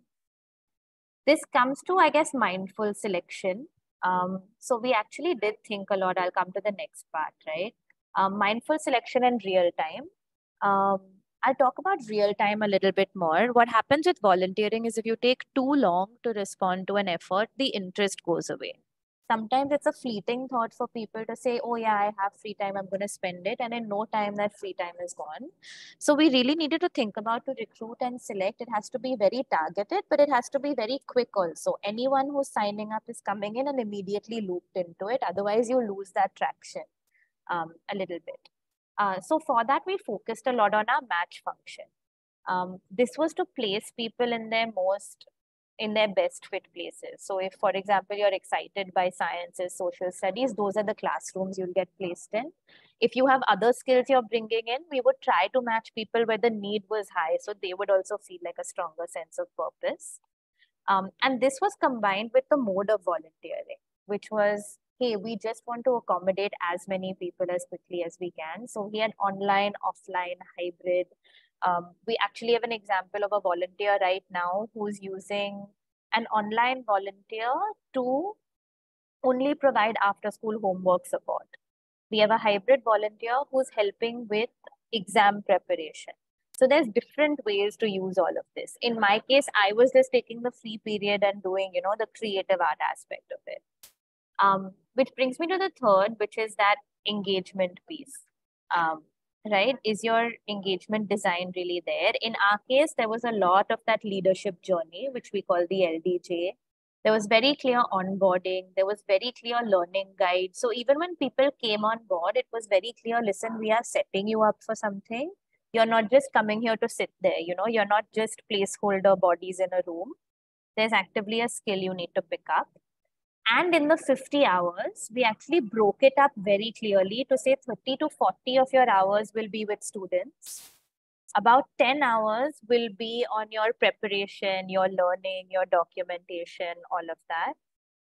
B: This comes to, I guess, mindful selection. So we actually did think a lot. I'll come to the next part, right? Mindful selection and real time. I'll talk about real time a little bit more. What happens with volunteering is if you take too long to respond to an effort, the interest goes away. Sometimes it's a fleeting thought for people to say, oh yeah, I have free time, I'm going to spend it. And in no time, that free time is gone. So we really needed to think about to recruit and select. It has to be very targeted, but it has to be very quick also. Anyone who's signing up is coming in and immediately looped into it. Otherwise, you lose that traction a little bit. So for that, we focused a lot on our match function. This was to place people in their best fit places. So if, for example, you're excited by sciences, social studies, those are the classrooms you'll get placed in. If you have other skills you're bringing in, we would try to match people where the need was high, so they would also feel like a stronger sense of purpose. And this was combined with the mode of volunteering, which was, hey, we just want to accommodate as many people as quickly as we can. So we had online, offline, hybrid. We actually have an example of a volunteer right now who's using an online volunteer to only provide after school homework support. We have a hybrid volunteer who's helping with exam preparation. So there's different ways to use all of this. In my case, I was just taking the free period and doing, the creative art aspect of it. Which brings me to the third, which is that engagement piece. Right? Is your engagement design really there? In our case, there was a lot of that leadership journey, which we call the LDJ. There was very clear onboarding. There was very clear learning guide. So even when people came on board, it was very clear, listen, we are setting you up for something. You're not just coming here to sit there. You're not just placeholder bodies in a room. There's actively a skill you need to pick up. And in the 50 hours, we actually broke it up very clearly to say 30 to 40 of your hours will be with students. About 10 hours will be on your preparation, your learning, your documentation, all of that.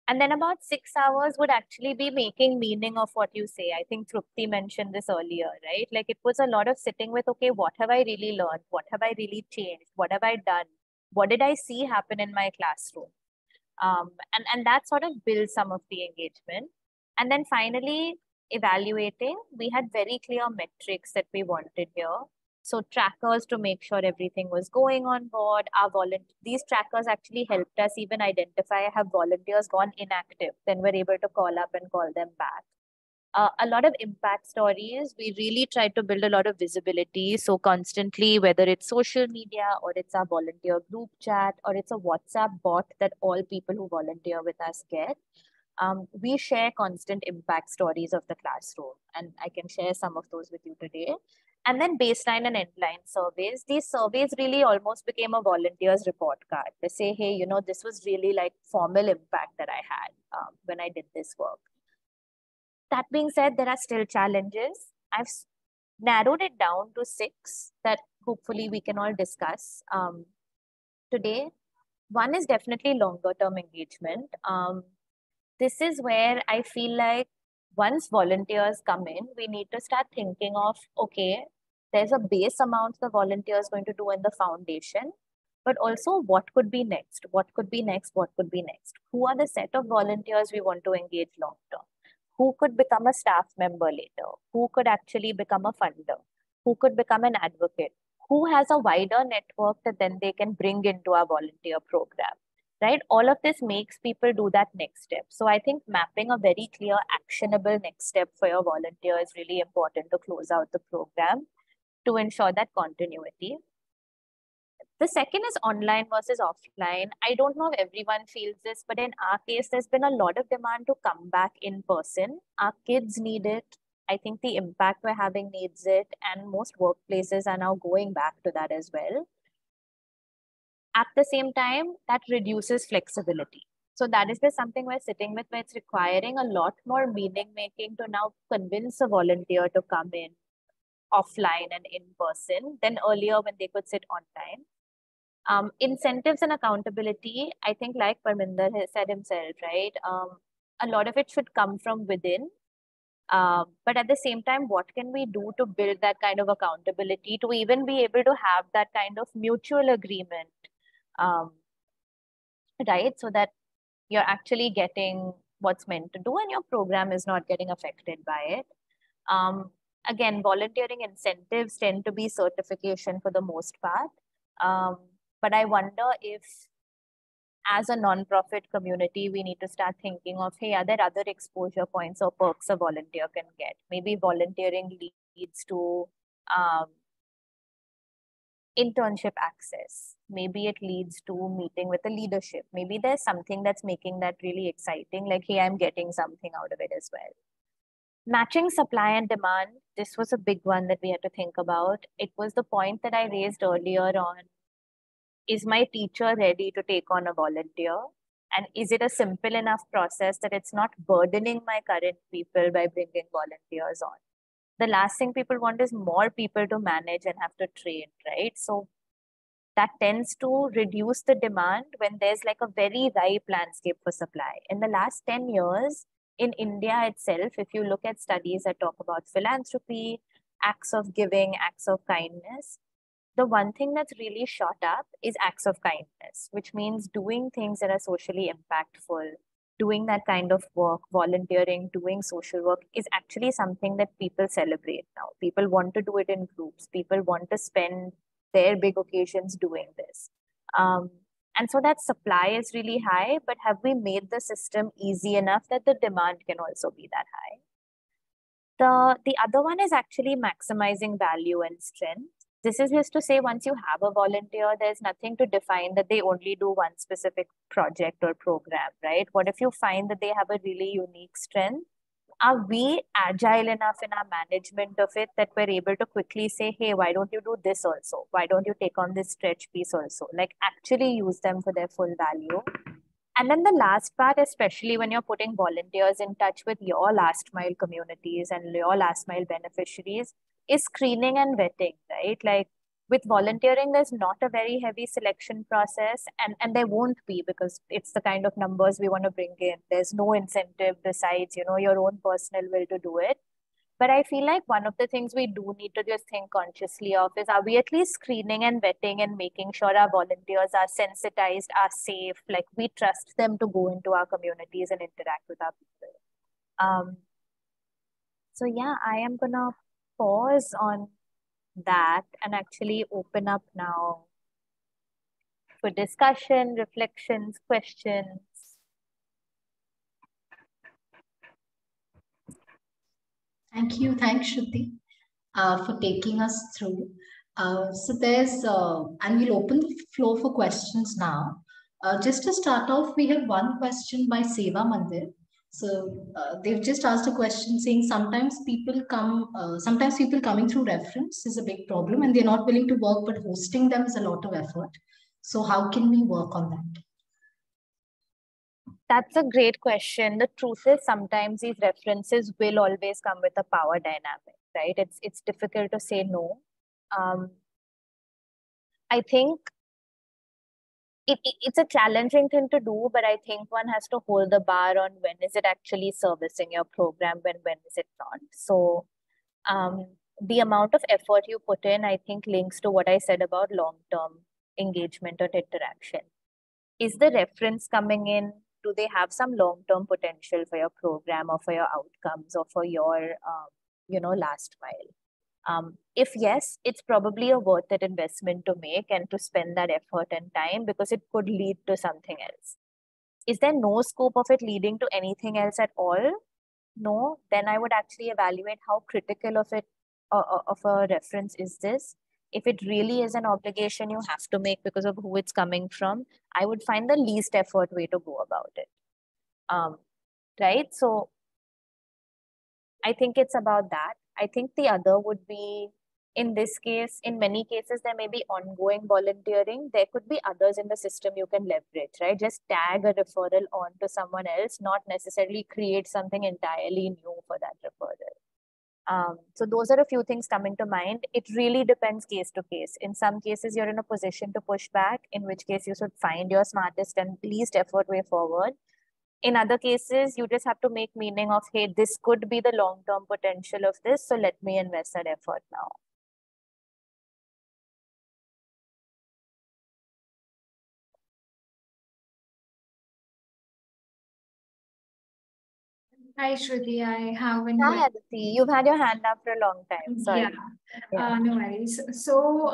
B: And then about 6 hours would actually be making meaning of what you say. I think Trupti mentioned this earlier, right? Like it was a lot of sitting with, okay, what have I really learned? What have I really changed? What have I done? What did I see happen in my classroom? And that sort of builds some of the engagement. And then finally, evaluating, we had very clear metrics that we wanted here. So trackers to make sure everything was going on board. These trackers actually helped us even identify have volunteers gone inactive. Then we're able to call up and call them back. A lot of impact stories. We really tried to build a lot of visibility. So constantly, whether it's social media or it's our volunteer group chat or it's a WhatsApp bot that all people who volunteer with us get, we share constant impact stories of the classroom. And I can share some of those with you today. And then baseline and endline surveys. These surveys really almost became a volunteer's report card. They say, hey, this was really like formal impact that I had when I did this work. That being said, there are still challenges. I've narrowed it down to 6 that hopefully we can all discuss today. One is definitely longer term engagement. This is where I feel like once volunteers come in, we need to start thinking of, okay, there's a base amount the volunteer is going to do in the foundation, but also what could be next? What could be next? What could be next? Who are the set of volunteers we want to engage long term? Who could become a staff member later? Who could actually become a funder? Who could become an advocate? Who has a wider network that then they can bring into our volunteer program, right? All of this makes people do that next step. So I think mapping a very clear, actionable next step for your volunteer is really important to close out the program to ensure that continuity. The second is online versus offline. I don't know if everyone feels this, but in our case, there's been a lot of demand to come back in person. Our kids need it. I think the impact we're having needs it, and most workplaces are now going back to that as well. At the same time, that reduces flexibility. So that is just something we're sitting with, where it's requiring a lot more meaning making to now convince a volunteer to come in offline and in person than earlier when they could sit online. Incentives and accountability, I think like Parminder has said himself, right? A lot of it should come from within. But at the same time, what can we do to build that kind of accountability to even be able to have that kind of mutual agreement, right? So that you're actually getting what's meant to do and your program is not getting affected by it. Again, volunteering incentives tend to be certification for the most part. But I wonder if, as a non-profit community, we need to start thinking of, hey, are there other exposure points or perks a volunteer can get? Maybe volunteering leads to internship access. Maybe it leads to meeting with the leadership. Maybe there's something that's making that really exciting, like, hey, I'm getting something out of it as well. Matching supply and demand, this was a big one that we had to think about. It was the point that I raised earlier on, is my teacher ready to take on a volunteer? And is it a simple enough process that it's not burdening my current people by bringing volunteers on? The last thing people want is more people to manage and have to train, right? So that tends to reduce the demand when there's like a very ripe landscape for supply. In the last 10 years, in India itself, if you look at studies that talk about philanthropy, acts of giving, acts of kindness, the one thing that's really shot up is acts of kindness, which means doing things that are socially impactful, doing that kind of work, volunteering, doing social work is actually something that people celebrate now. People want to do it in groups. People want to spend their big occasions doing this. And so that supply is really high, but have we made the system easy enough that the demand can also be that high? The other one is actually maximizing value and strength. This is just to say, once you have a volunteer, there's nothing to define that they only do one specific project or program, right? What if you find that they have a really unique strength? Are we agile enough in our management of it that we're able to quickly say, hey, why don't you do this also? Why don't you take on this stretch piece also? Like, actually use them for their full value. And then the last part, especially when you're putting volunteers in touch with your last mile communities and your last mile beneficiaries, is screening and vetting, right? Like, with volunteering, there's not a very heavy selection process, and there won't be, because it's the kind of numbers we want to bring in. There's no incentive besides, your own personal will to do it. But I feel like one of the things we do need to just think consciously of is, are we at least screening and vetting and making sure our volunteers are sensitized, are safe, like we trust them to go into our communities and interact with our people. So yeah, I am gonna pause on that and actually open up now for discussion, reflections, questions.
A: Thank you. Thanks, Shruti, for taking us through. So there's, and we'll open the floor for questions now. Just to start off, we have one question by Seva Mandir. So they've just asked a question saying sometimes people coming through reference is a big problem and they're not willing to work, but hosting them is a lot of effort. So how can we work on that?
B: That's a great question. The truth is, sometimes these references will always come with a power dynamic, right? It's difficult to say no. I think it's a challenging thing to do, but I think one has to hold the bar on when is it actually servicing your program, when is it not. So the amount of effort you put in, I think, links to what I said about long-term engagement or interaction. Is the reference coming in? Do they have some long-term potential for your program or for your outcomes or for your, last mile? If yes, it's probably a worth it investment to make and to spend that effort and time, because it could lead to something else. Is there no scope of it leading to anything else at all? No, then I would actually evaluate how critical of it of a reference is this. If it really is an obligation you have to make because of who it's coming from, I would find the least effort way to go about it. Right? So I think it's about that. I think the other would be, in this case, in many cases, there may be ongoing volunteering. There could be others in the system you can leverage, right? Just tag a referral on to someone else, not necessarily create something entirely new for that referral. So those are a few things coming to mind. It really depends case to case. In some cases, you're in a position to push back, in which case you should find your smartest and least effort way forward. In other cases, you just have to make meaning of, hey, this could be the long-term potential of this, so let me invest that effort now.
G: Hi, Shruti. I have one
B: Hi, Aditi. You've had your hand up for a long time. Sorry.
G: Yeah, no worries. So,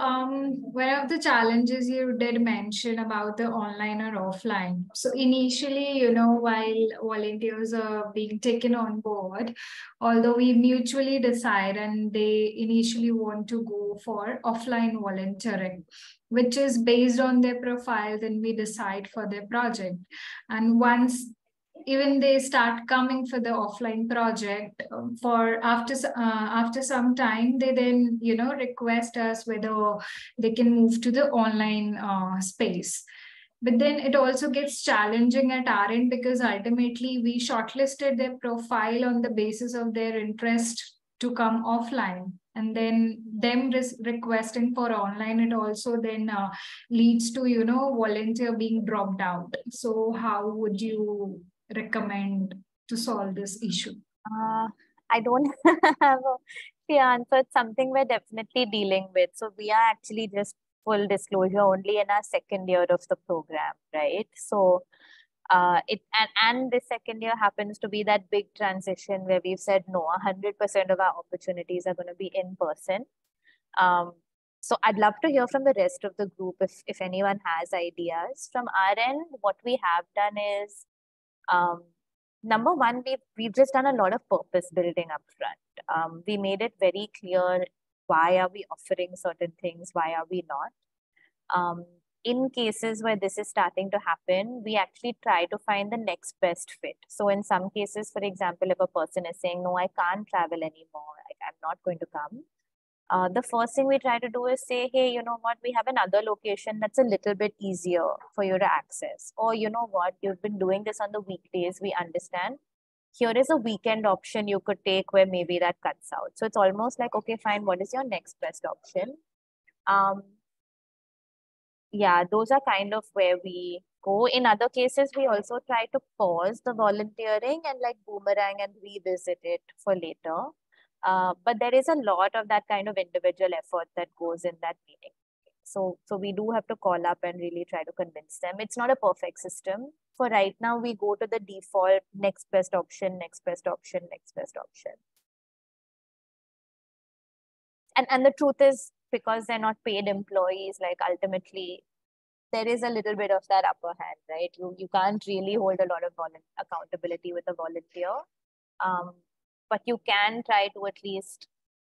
G: one of the challenges you did mention about the online or offline. So, initially, while volunteers are being taken on board, although we mutually decide and they initially want to go for offline volunteering, which is based on their profile, then we decide for their project. And once even they start coming for the offline project, for after some time they then request us whether they can move to the online space. But then it also gets challenging at our end, because ultimately we shortlisted their profile on the basis of their interest to come offline, and then them requesting for online, it also then leads to volunteer being dropped out. So how would you recommend to solve this issue?
B: I don't have the answer. It's something we're definitely dealing with. So we are actually, just full disclosure, only in our second year of the program, right? So and the second year happens to be that big transition where we've said no, 100% of our opportunities are going to be in person. So I'd love to hear from the rest of the group if anyone has ideas. From our end, what we have done is, number one, we've just done a lot of purpose building up front. We made it very clear, why are we offering certain things, why are we not. In cases where this is starting to happen, we actually try to find the next best fit. So in some cases, for example, if a person is saying, no, I can't travel anymore, I'm not going to come, the first thing we try to do is say, hey, you know what, we have another location that's a little bit easier for you to access. Or you know what, you've been doing this on the weekdays, we understand. Here is a weekend option you could take where maybe that cuts out. So it's almost like, okay, fine, what is your next best option? Yeah, those are kind of where we go. In other cases, we also try to pause the volunteering and like boomerang and revisit it for later. But there is a lot of that kind of individual effort that goes in that meeting. So we do have to call up and really try to convince them. It's not a perfect system. For right now, we go to the default next best option, next best option, next best option. And the truth is, because they're not paid employees, like ultimately, there is a little bit of that upper hand, right? You can't really hold a lot of accountability with a volunteer. But you can try to at least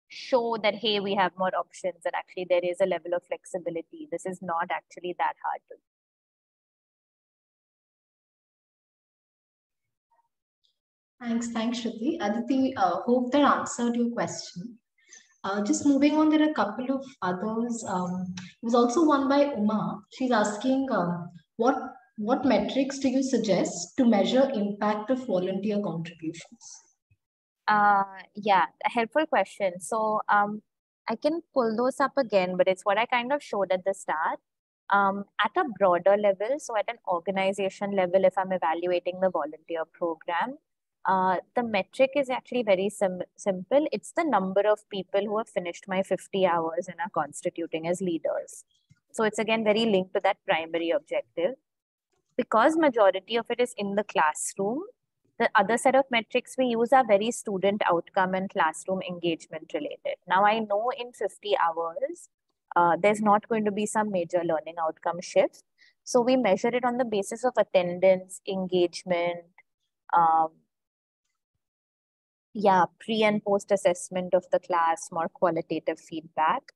B: show that, hey, we have more options, and actually there is a level of flexibility. This is not actually that hard to do.
A: Thanks, Shruti. Aditi, hope that answered your question. Just moving on, there are a couple of others. There was also one by Uma. She's asking, what metrics do you suggest to measure impact of volunteer contributions?
B: Yeah, a helpful question. So I can pull those up again, but it's what I kind of showed at the start. At a broader level, so at an organization level, if I'm evaluating the volunteer program, the metric is actually very simple. It's the number of people who have finished my 50 hours and are constituting as leaders. So it's again very linked to that primary objective. Because majority of it is in the classroom, the other set of metrics we use are very student outcome and classroom engagement related. Now I know in 50 hours, there's not going to be some major learning outcome shift. So we measure it on the basis of attendance, engagement, pre and post assessment of the class, more qualitative feedback.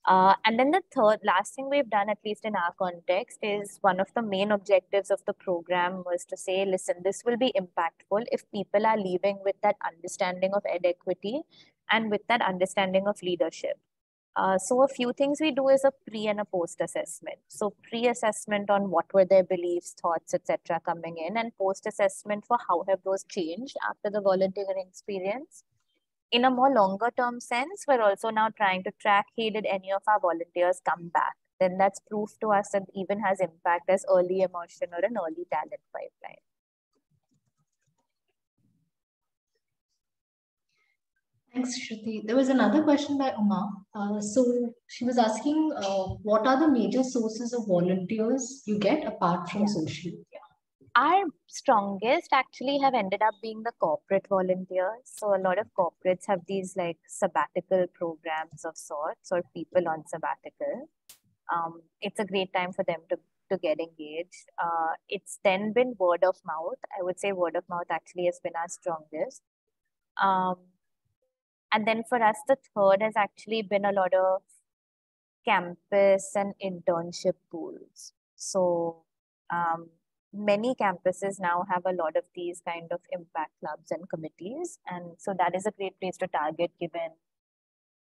B: And then the last thing we've done, at least in our context, is one of the main objectives of the program was to say, listen, this will be impactful if people are leaving with that understanding of ed equity and with that understanding of leadership. So a few things we do is a pre and a post assessment. So pre-assessment on what were their beliefs, thoughts, etc. coming in, and post-assessment for how have those changed after the volunteering experience. In a more longer term sense, we're also now trying to track, hey, did any of our volunteers come back? Then that's proof to us that even has impact as early immersion or an early talent pipeline.
A: Thanks, Shruti. There was another question by Uma. So she was asking, what are the major sources of volunteers you get apart from social media?
B: Our strongest actually have ended up being the corporate volunteers. So a lot of corporates have these like sabbatical programs of sorts or people on sabbatical. It's a great time for them to get engaged. It's then been word of mouth. I would say word of mouth actually has been our strongest. And then for us, the third has actually been a lot of campus and internship pools. So many campuses now have a lot of these kind of impact clubs and committees. And so that is a great place to target, given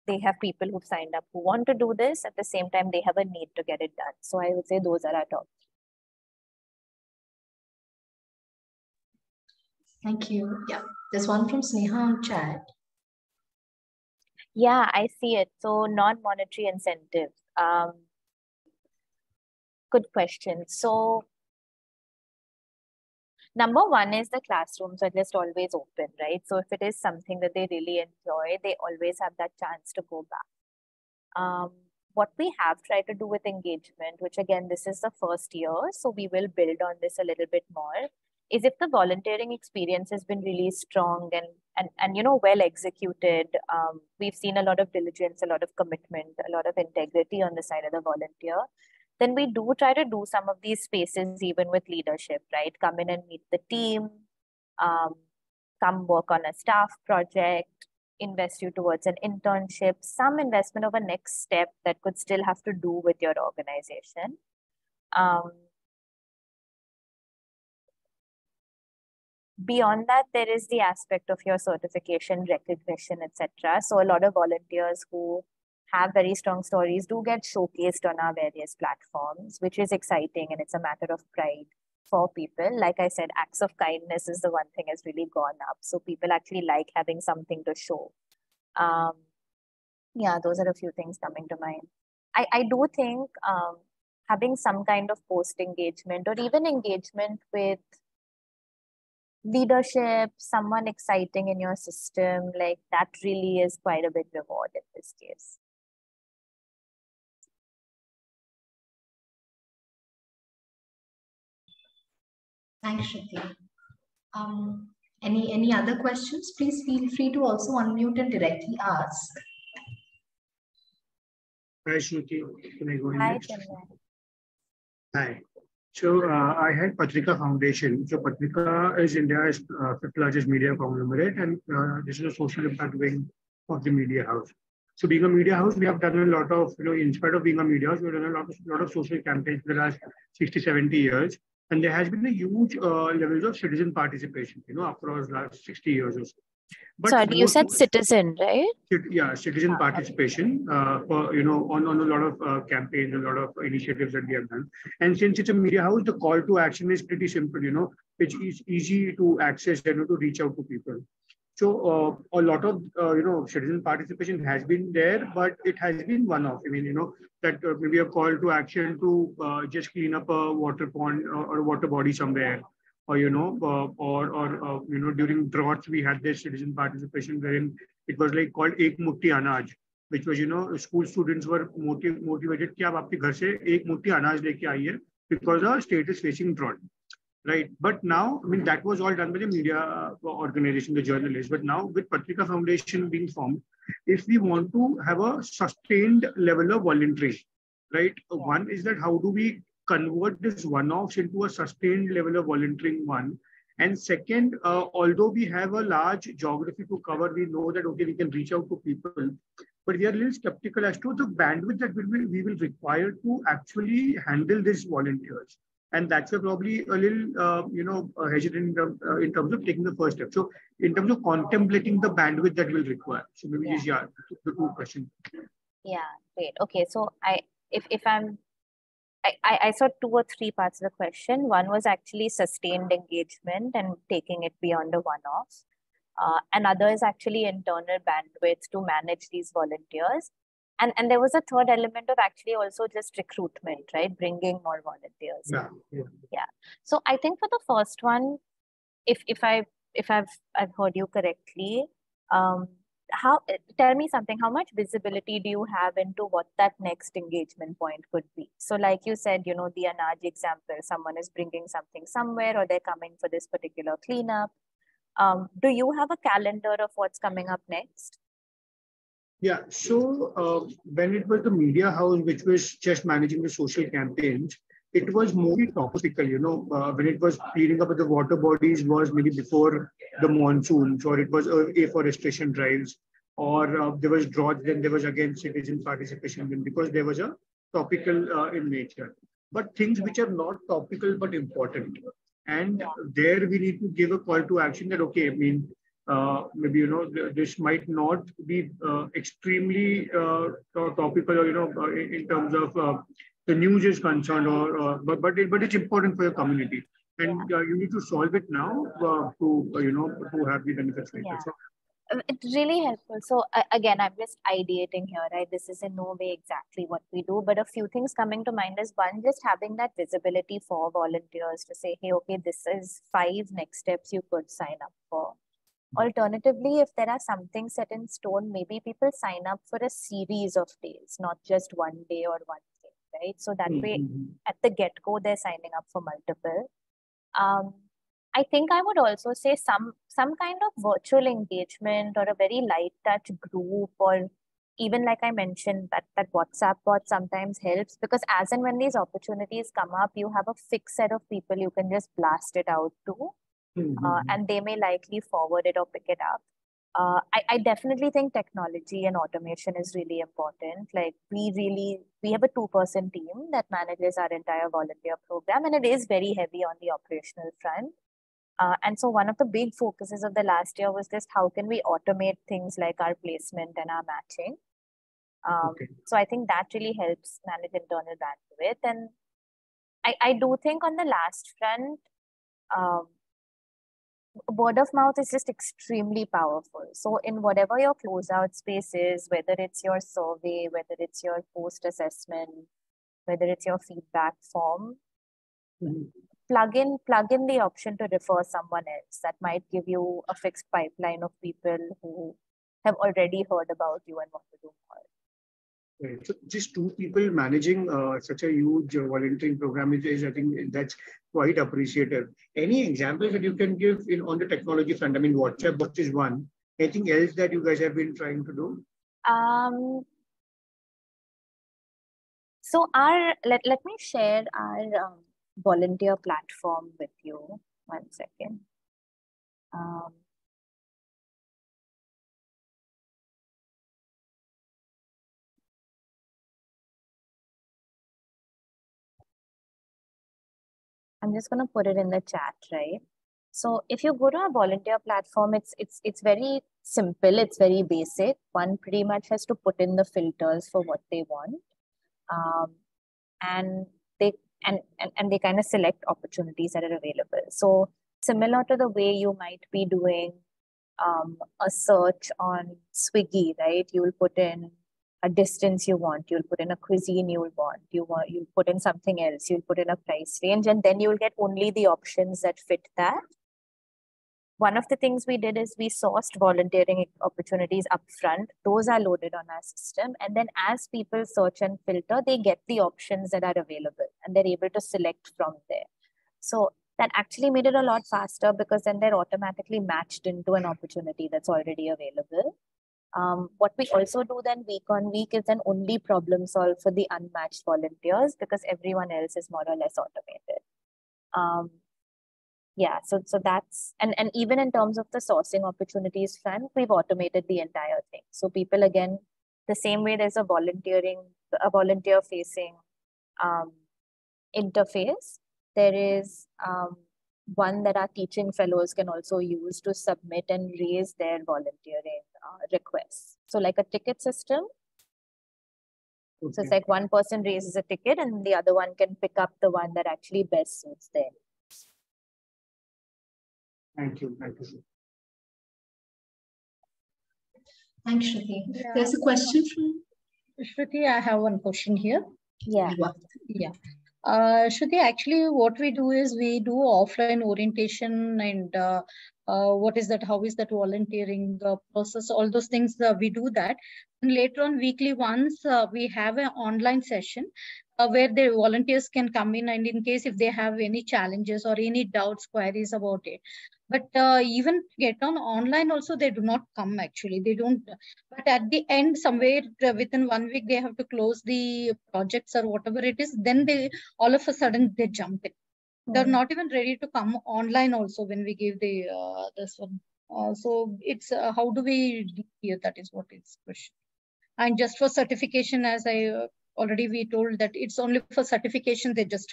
B: they have people who've signed up who want to do this. At the same time, they have a need to get it done. So I would say those are our top.
A: Thank you. Yeah, there's one from Sneha on chat.
B: Yeah, I see it. So non-monetary incentive. Good question. So number one is the classrooms are just always open, right? So if it is something that they really enjoy, they always have that chance to go back. What we have tried to do with engagement, which again, this is the first year, so we will build on this a little bit more, is if the volunteering experience has been really strong and you know, well executed, we've seen a lot of diligence, a lot of commitment, a lot of integrity on the side of the volunteer, then we do try to do some of these spaces even with leadership, right? Come in and meet the team, come work on a staff project, invest you towards an internship, some investment of a next step that could still have to do with your organization. Beyond that, there is the aspect of your certification, recognition, etc. So a lot of volunteers who have very strong stories do get showcased on our various platforms, which is exciting, and it's a matter of pride for people. Like I said, acts of kindness is the one thing has really gone up. So people actually like having something to show. Yeah, those are a few things coming to mind. I do think having some kind of post engagement or even engagement with leadership, someone exciting in your system, like that really is quite a big reward in this case.
A: Thanks, Shruti. Any other questions? Please feel free to also unmute and directly ask.
H: Hi, Shruti. Can I go
B: Hi,
H: next?
B: Chinmay.
H: Hi. So I had Patrika Foundation. So Patrika is India's fifth largest media conglomerate, and this is a social impact wing of the media house. So being a media house, we have done a lot of, in spite of being a media house, we've done a lot of social campaigns for the last 60, 70 years. And there has been a huge levels of citizen participation, across the last 60 years or so. But
B: sorry, you said citizen, right?
H: Yeah, citizen participation for, on a lot of campaigns, a lot of initiatives that we have done. And since it's a media house, the call to action is pretty simple, it's easy to access and to reach out to people. So a lot of citizen participation has been there, but it has been one-off. I mean, that maybe a call to action to just clean up a water pond or a water body somewhere, or during droughts we had this citizen participation wherein it was like called Ek Mutti Anaj, which was school students were motivated कि आप आपके घर से एक मुट्ठी अनाज लेके आइए because the state is facing drought. Right. But now, I mean, that was all done by the media organization, the journalists. But now with Patrika Foundation being formed, if we want to have a sustained level of volunteering, right? One is that how do we convert this one-offs into a sustained level of volunteering one? And second, although we have a large geography to cover, we know that, okay, we can reach out to people, but we are a little skeptical as to the bandwidth that we will require to actually handle these volunteers. And that's probably a little, hesitant in terms of taking the first step. So in terms of contemplating the bandwidth that will require. So maybe these are the two questions.
B: Yeah, great. Okay, so I saw 2 or 3 parts of the question. One was actually sustained engagement and taking it beyond a one-off. Another is actually internal bandwidth to manage these volunteers. And there was a third element of actually also just recruitment, right? Bringing more volunteers. Yeah. So I think for the first one, if I've heard you correctly, tell me something, how much visibility do you have into what that next engagement point could be? So like you said, the Anaj example, someone is bringing something somewhere or they're coming for this particular cleanup. Do you have a calendar of what's coming up next?
H: Yeah, so when it was the media house, which was just managing the social campaigns, it was more topical, when it was cleaning up the water bodies was maybe before the monsoons, or it was afforestation drives, or there was drought, then there was again citizen participation, because there was a topical in nature. But things which are not topical but important. And there we need to give a call to action that, okay, I mean, maybe, this might not be extremely topical, or, in terms of the news is concerned, but it's important for your community. And you need to solve it now to have the benefits later. So,
B: it's really helpful. So again, I'm just ideating here, right? This is in no way exactly what we do, but a few things coming to mind is one, just having that visibility for volunteers to say, hey, okay, this is 5 next steps you could sign up for. Alternatively, if there are something set in stone, maybe people sign up for a series of days, not just one day or one thing, right? So that way, at the get-go, they're signing up for multiple. I think I would also say some kind of virtual engagement or a very light touch group, or even like I mentioned, that WhatsApp bot sometimes helps, because as and when these opportunities come up, you have a fixed set of people you can just blast it out to. And they may likely forward it or pick it up. I definitely think technology and automation is really important. Like we have a 2-person team that manages our entire volunteer program, and it is very heavy on the operational front. And so one of the big focuses of the last year was just how can we automate things like our placement and our matching. So I think that really helps manage internal bandwidth. And I do think on the last front, word of mouth is just extremely powerful. So in whatever your closeout space is, whether it's your survey, whether it's your post assessment, whether it's your feedback form, plug in the option to refer someone else. That might give you a fixed pipeline of people who have already heard about you and want to do more.
H: Right. So just 2 people managing such a huge volunteering program is, I think that's quite appreciative. Any examples that you can give on the technology front? I mean, WhatsApp bot is one. Anything else that you guys have been trying to do?
B: So let me share our volunteer platform with you. 1 second. I'm just going to put it in the chat, right? So if you go to our volunteer platform, it's very simple. It's very basic. One pretty much has to put in the filters for what they want. And they kind of select opportunities that are available. So similar to the way you might be doing a search on Swiggy, right? You'll put in a distance you want, you'll put in a cuisine you'll you'll put in something else, you'll put in a price range, and then you'll get only the options that fit that. One of the things we did is we sourced volunteering opportunities upfront. Those are loaded on our system. And then as people search and filter, they get the options that are available and they're able to select from there. So that actually made it a lot faster because then they're automatically matched into an opportunity that's already available. What we also do then week on week is then only problem solve for the unmatched volunteers because everyone else is more or less automated. Yeah, so that's, and even in terms of the sourcing opportunities front, we've automated the entire thing. So people, again, the same way there's a volunteer facing interface, there is one that our teaching fellows can also use to submit and raise their volunteering requests. So like a ticket system. Okay. So it's like one person raises a ticket and the other one can pick up the one that actually best suits them.
H: Thank you. Thank you.
A: Thanks, Shruti. Yeah. There's a question from
I: Shruti. I have one question here.
B: Yeah.
I: Yeah. Shruti, actually what we do is we do offline orientation and what is that, how is that volunteering process, all those things, we do that. And later on weekly once we have an online session where the volunteers can come in and in case if they have any challenges or any doubts, queries about it. But even get on online also, they do not come actually. They don't. But at the end, somewhere within 1 week, they have to close the projects or whatever it is. Then they all of a sudden they jump in. They're not even ready to come online also when we give the this one. So it's how do we deal here? That is what is question. And just for certification, as I already we told that it's only for certification. They just.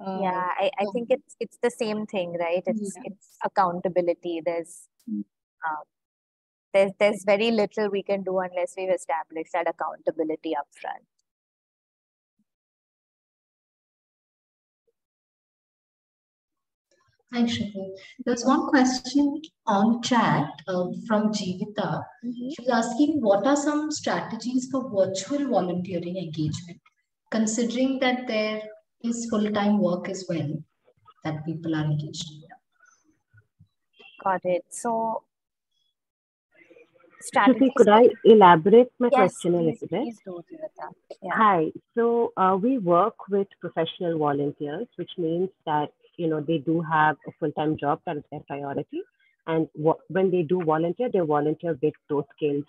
B: Yeah, I think it's the same thing, right? It's accountability. There's very little we can do unless we've established that accountability upfront.
A: Thanks, Shruti. There's one question on chat from Jeevita. She was asking, what are some strategies for virtual volunteering engagement, considering that there is full-time work as well that people are engaged in?
B: Got it. So,
J: Shruti, could I elaborate my
B: yes,
J: question a little bit?
B: Please do, Jeevita. Yeah.
J: Hi. So we work with professional volunteers, which means that they do have a full-time job that is their priority, and when they do volunteer, they volunteer with those skills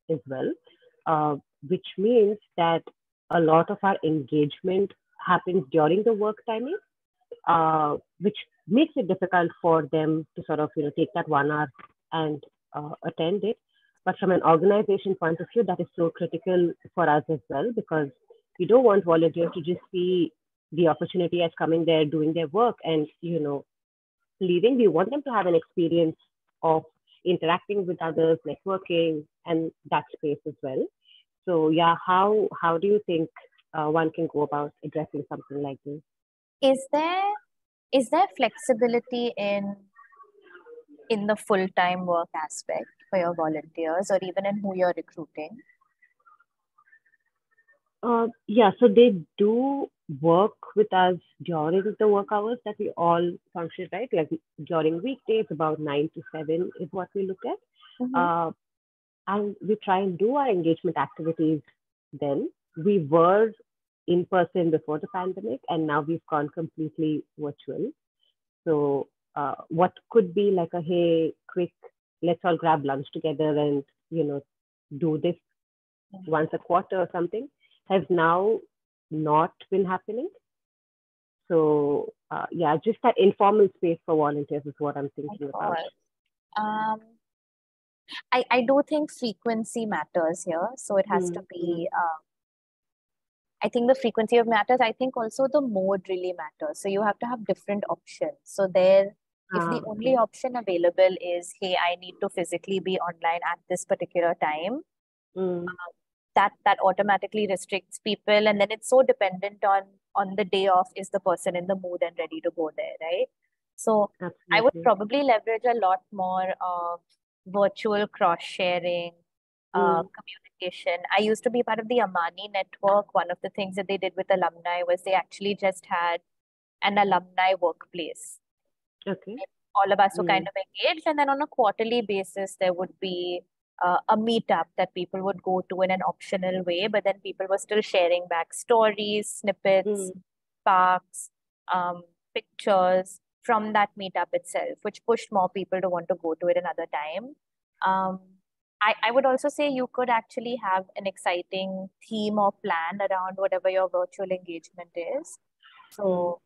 J: as well, which means that a lot of our engagement happens during the work timing, which makes it difficult for them to sort of take that 1 hour and attend it. But from an organization point of view, that is so critical for us as well, because we don't want volunteers to just see the opportunity as coming there, doing their work and, leaving. We want them to have an experience of interacting with others, networking, and that space as well. So yeah, how do you think one can go about addressing something like this?
B: Is there flexibility in the full-time work aspect for your volunteers, or even in who you're recruiting?
J: Yeah, so they do work with us during the work hours that we all function, right? Like during weekdays, about 9 to 7 is what we look at. And we try and do our engagement activities then. We were in person before the pandemic, and now we've gone completely virtual. So what could be like a, hey, quick, let's all grab lunch together and, do this once a quarter or something, has now not been happening. So yeah, just that informal space for volunteers is what I'm thinking about.
B: I do think frequency matters here. So it has to be, I think the frequency of matters. I think also the mode really matters. So you have to have different options. So if the only option available is, hey, I need to physically be online at this particular time, that automatically restricts people. And then it's so dependent on the day off, is the person in the mood and ready to go there, right? So absolutely. I would probably leverage a lot more of virtual cross-sharing, communication. I used to be part of the Amani network. One of the things that they did with alumni was they actually just had an alumni workplace.
J: Okay.
B: All of us were kind of engaged, and then on a quarterly basis, there would be a meetup that people would go to in an optional way, but then people were still sharing back stories, snippets, sparks, pictures from that meetup itself, which pushed more people to want to go to it another time. I would also say you could actually have an exciting theme or plan around whatever your virtual engagement is. So,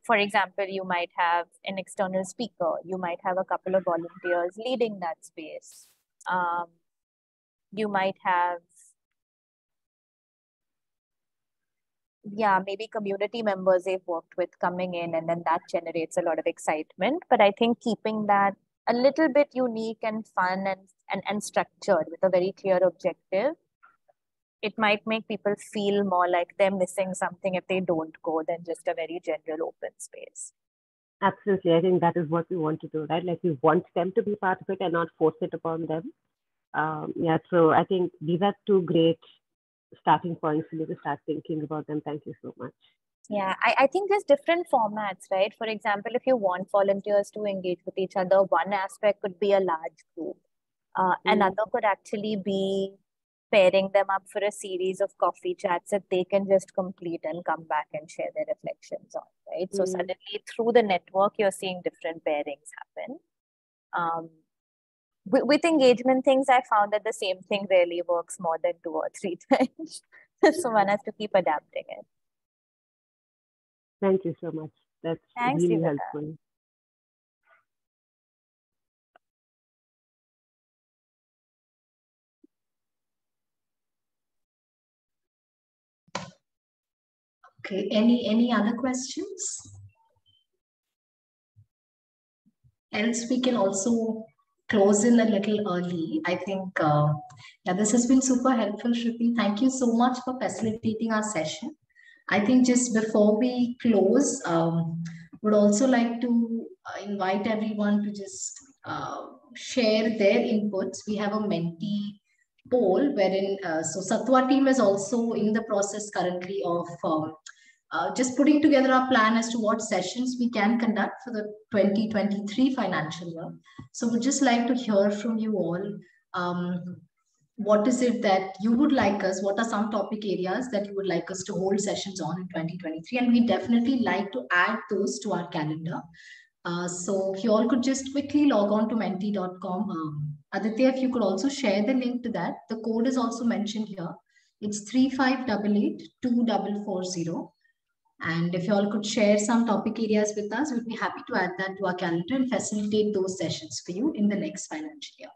B: for example, you might have an external speaker, you might have a couple of volunteers leading that space. You might have, maybe community members they've worked with coming in, and then that generates a lot of excitement. But I think keeping that a little bit unique and fun and structured with a very clear objective, it might make people feel more like they're missing something if they don't go than just a very general open space.
J: Absolutely. I think that is what we want to do, right? Like we want them to be part of it and not force it upon them. So I think these are two great starting points for me to start thinking about them. Thank you so much.
B: Yeah, I think there's different formats, right? For example, if you want volunteers to engage with each other, one aspect could be a large group. Another could actually be pairing them up for a series of coffee chats that they can just complete and come back and share their reflections on, right? So suddenly through the network, you're seeing different pairings happen. With engagement things, I found that the same thing rarely works more than 2 or 3 times. So one has to keep adapting it.
J: Thank you so much. That's really helpful.
A: Okay, any other questions? Else we can also close in a little early. I think this has been super helpful, Shruti. Thank you so much for facilitating our session. I think just before we close, would also like to invite everyone to just share their inputs. We have a mentee poll wherein, so Satwa team is also in the process currently of just putting together our plan as to what sessions we can conduct for the 2023 financial year. So we'd just like to hear from you all. What is it that you would like us? What are some topic areas that you would like us to hold sessions on in 2023? And we definitely like to add those to our calendar. So if you all could just quickly log on to mentee.com. Aditya, if you could also share the link to that. The code is also mentioned here. It's 3588-2440. And if you all could share some topic areas with us, we'd be happy to add that to our calendar and facilitate those sessions for you in the next financial year.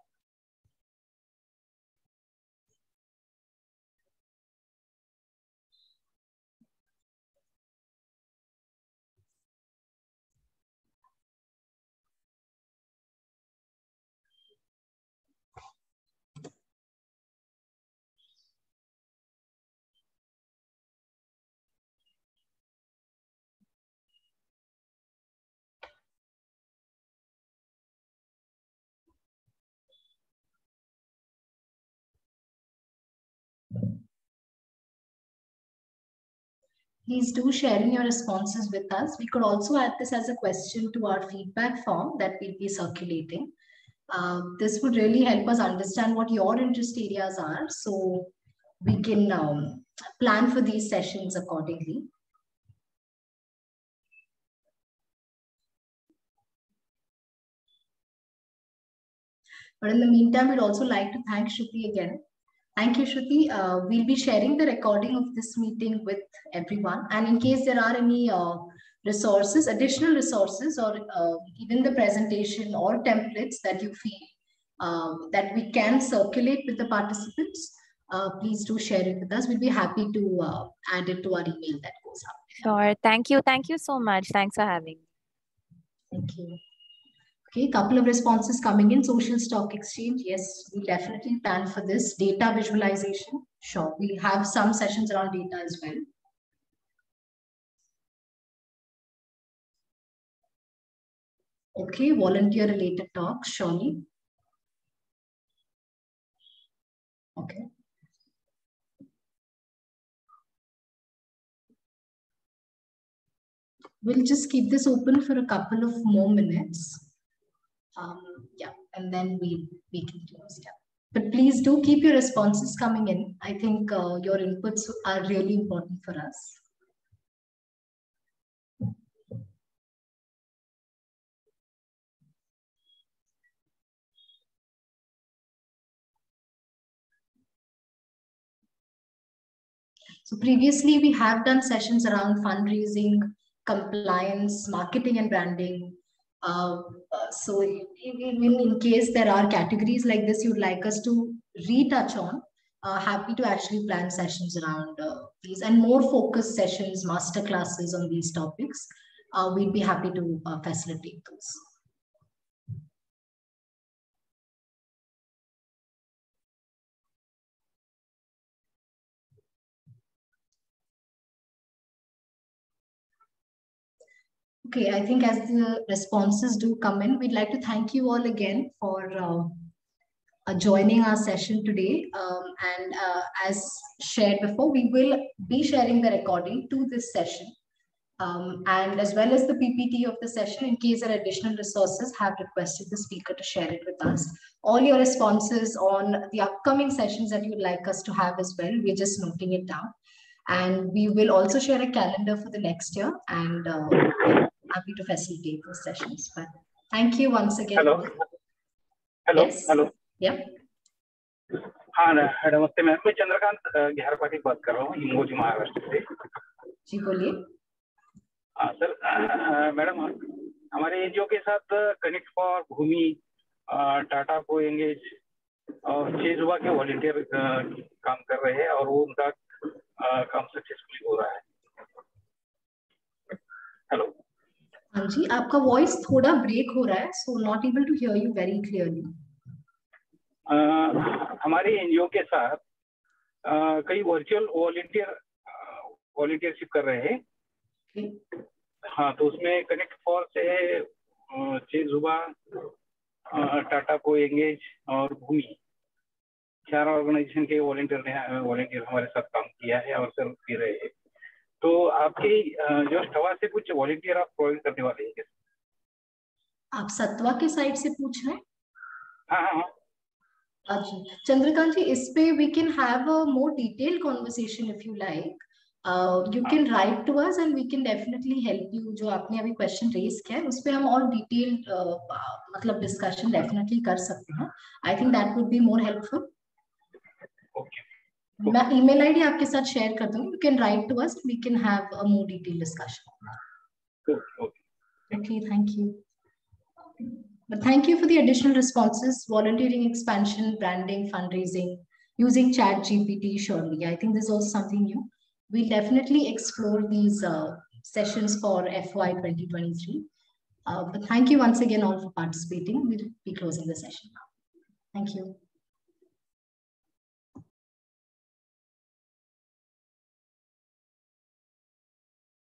A: Please do sharing your responses with us. We could also add this as a question to our feedback form that we'll be circulating. This would really help us understand what your interest areas are, so we can plan for these sessions accordingly. But in the meantime, we'd also like to thank Shruti again. Thank you, Shruti. We'll be sharing the recording of this meeting with everyone. And in case there are any resources, additional resources, or even the presentation or templates that you feel that we can circulate with the participants, please do share it with us. We'll be happy to add it to our email that goes out.
B: Sure. Thank you. Thank you so much. Thanks for having me.
A: Thank you. Okay, a couple of responses coming in. Social stock exchange. Yes, we definitely plan for this. Data visualization. Sure, we'll have some sessions around data as well. Okay, volunteer related talks, surely. we'll just keep this open for a couple of more minutes. Yeah, and then we can close. Yeah. But please do keep your responses coming in. I think your inputs are really important for us. So previously, we have done sessions around fundraising, compliance, marketing and branding. So in case there are categories like this you'd like us to retouch on, happy to actually plan sessions around these and more focused sessions, master classes on these topics. We'd be happy to facilitate those. Okay, I think as the responses do come in, we'd like to thank you all again for joining our session today. And as shared before, we will be sharing the recording to this session. And as well as the PPT of the session, in case there are additional resources, have requested the speaker to share it with us. All your responses on the upcoming sessions that you'd like us to have as well, we're just noting it down. And we will also share a calendar for the next year, and happy to facilitate those sessions. But thank you once again.
K: Hello. Hello.
A: Yes.
K: Hello.
A: Yep.
K: हाँ नमस्ते ma'am, मैं चंद्रकांत घेहर पाटिल बात कर रहा हूँ इंगोजी महाराष्ट्र से।
A: जी बोलिए।
K: हाँ सर, मैडम हमारे एनजीओ के साथ कनेक्ट फॉर भूमि, टाटा को एंगेज और 6 युवा के वॉलंटियर काम कर रहे हैं और वो उनका काम सक्सेसफुली हो रहा है। हेलो।
A: हाँ जी, आपका वॉइस थोड़ा ब्रेक हो रहा है, so not able to hear you very clearly.
K: हमारे एनजीओ के साथ कई वर्चुअल वॉलंटियरशिप कर रहे हैं। हाँ, तो उसमें कनेक्ट फॉर से 6 युवा, टाटा को एंगेज और भूमि 4 ऑर्गेनाइजेशन के वॉलंटियर हमारे साथ काम किया है और सर्व कर रहे हैं। तो आपकी जो सत्वा से कुछ वॉलंटियर आप प्रोवाइड करने वाले हैं क्या?
A: आप सत्वा के साइड से पूछ रहे हैं?
K: हाँ हाँ हाँ।
A: अच्छा चंद्रकांत जी, इस पे we can have a more detailed conversation if you like. You can write to us and we can definitely help you. जो आपने अभी question raise किया है उस पे हम और detailed मतलब discussion definitely कर सकते हैं. I think that would be more helpful.
K: Okay.
A: मैं email ID आपके साथ share कर दूँगी. You can write to us. We can have a more detailed discussion. Okay, thank you. But thank you for the additional responses, volunteering expansion, branding, fundraising, using ChatGPT, surely. I think this is also something new. We'll definitely explore these sessions for FY 2023. But thank you once again all for participating. We'll be closing the session now. Thank you.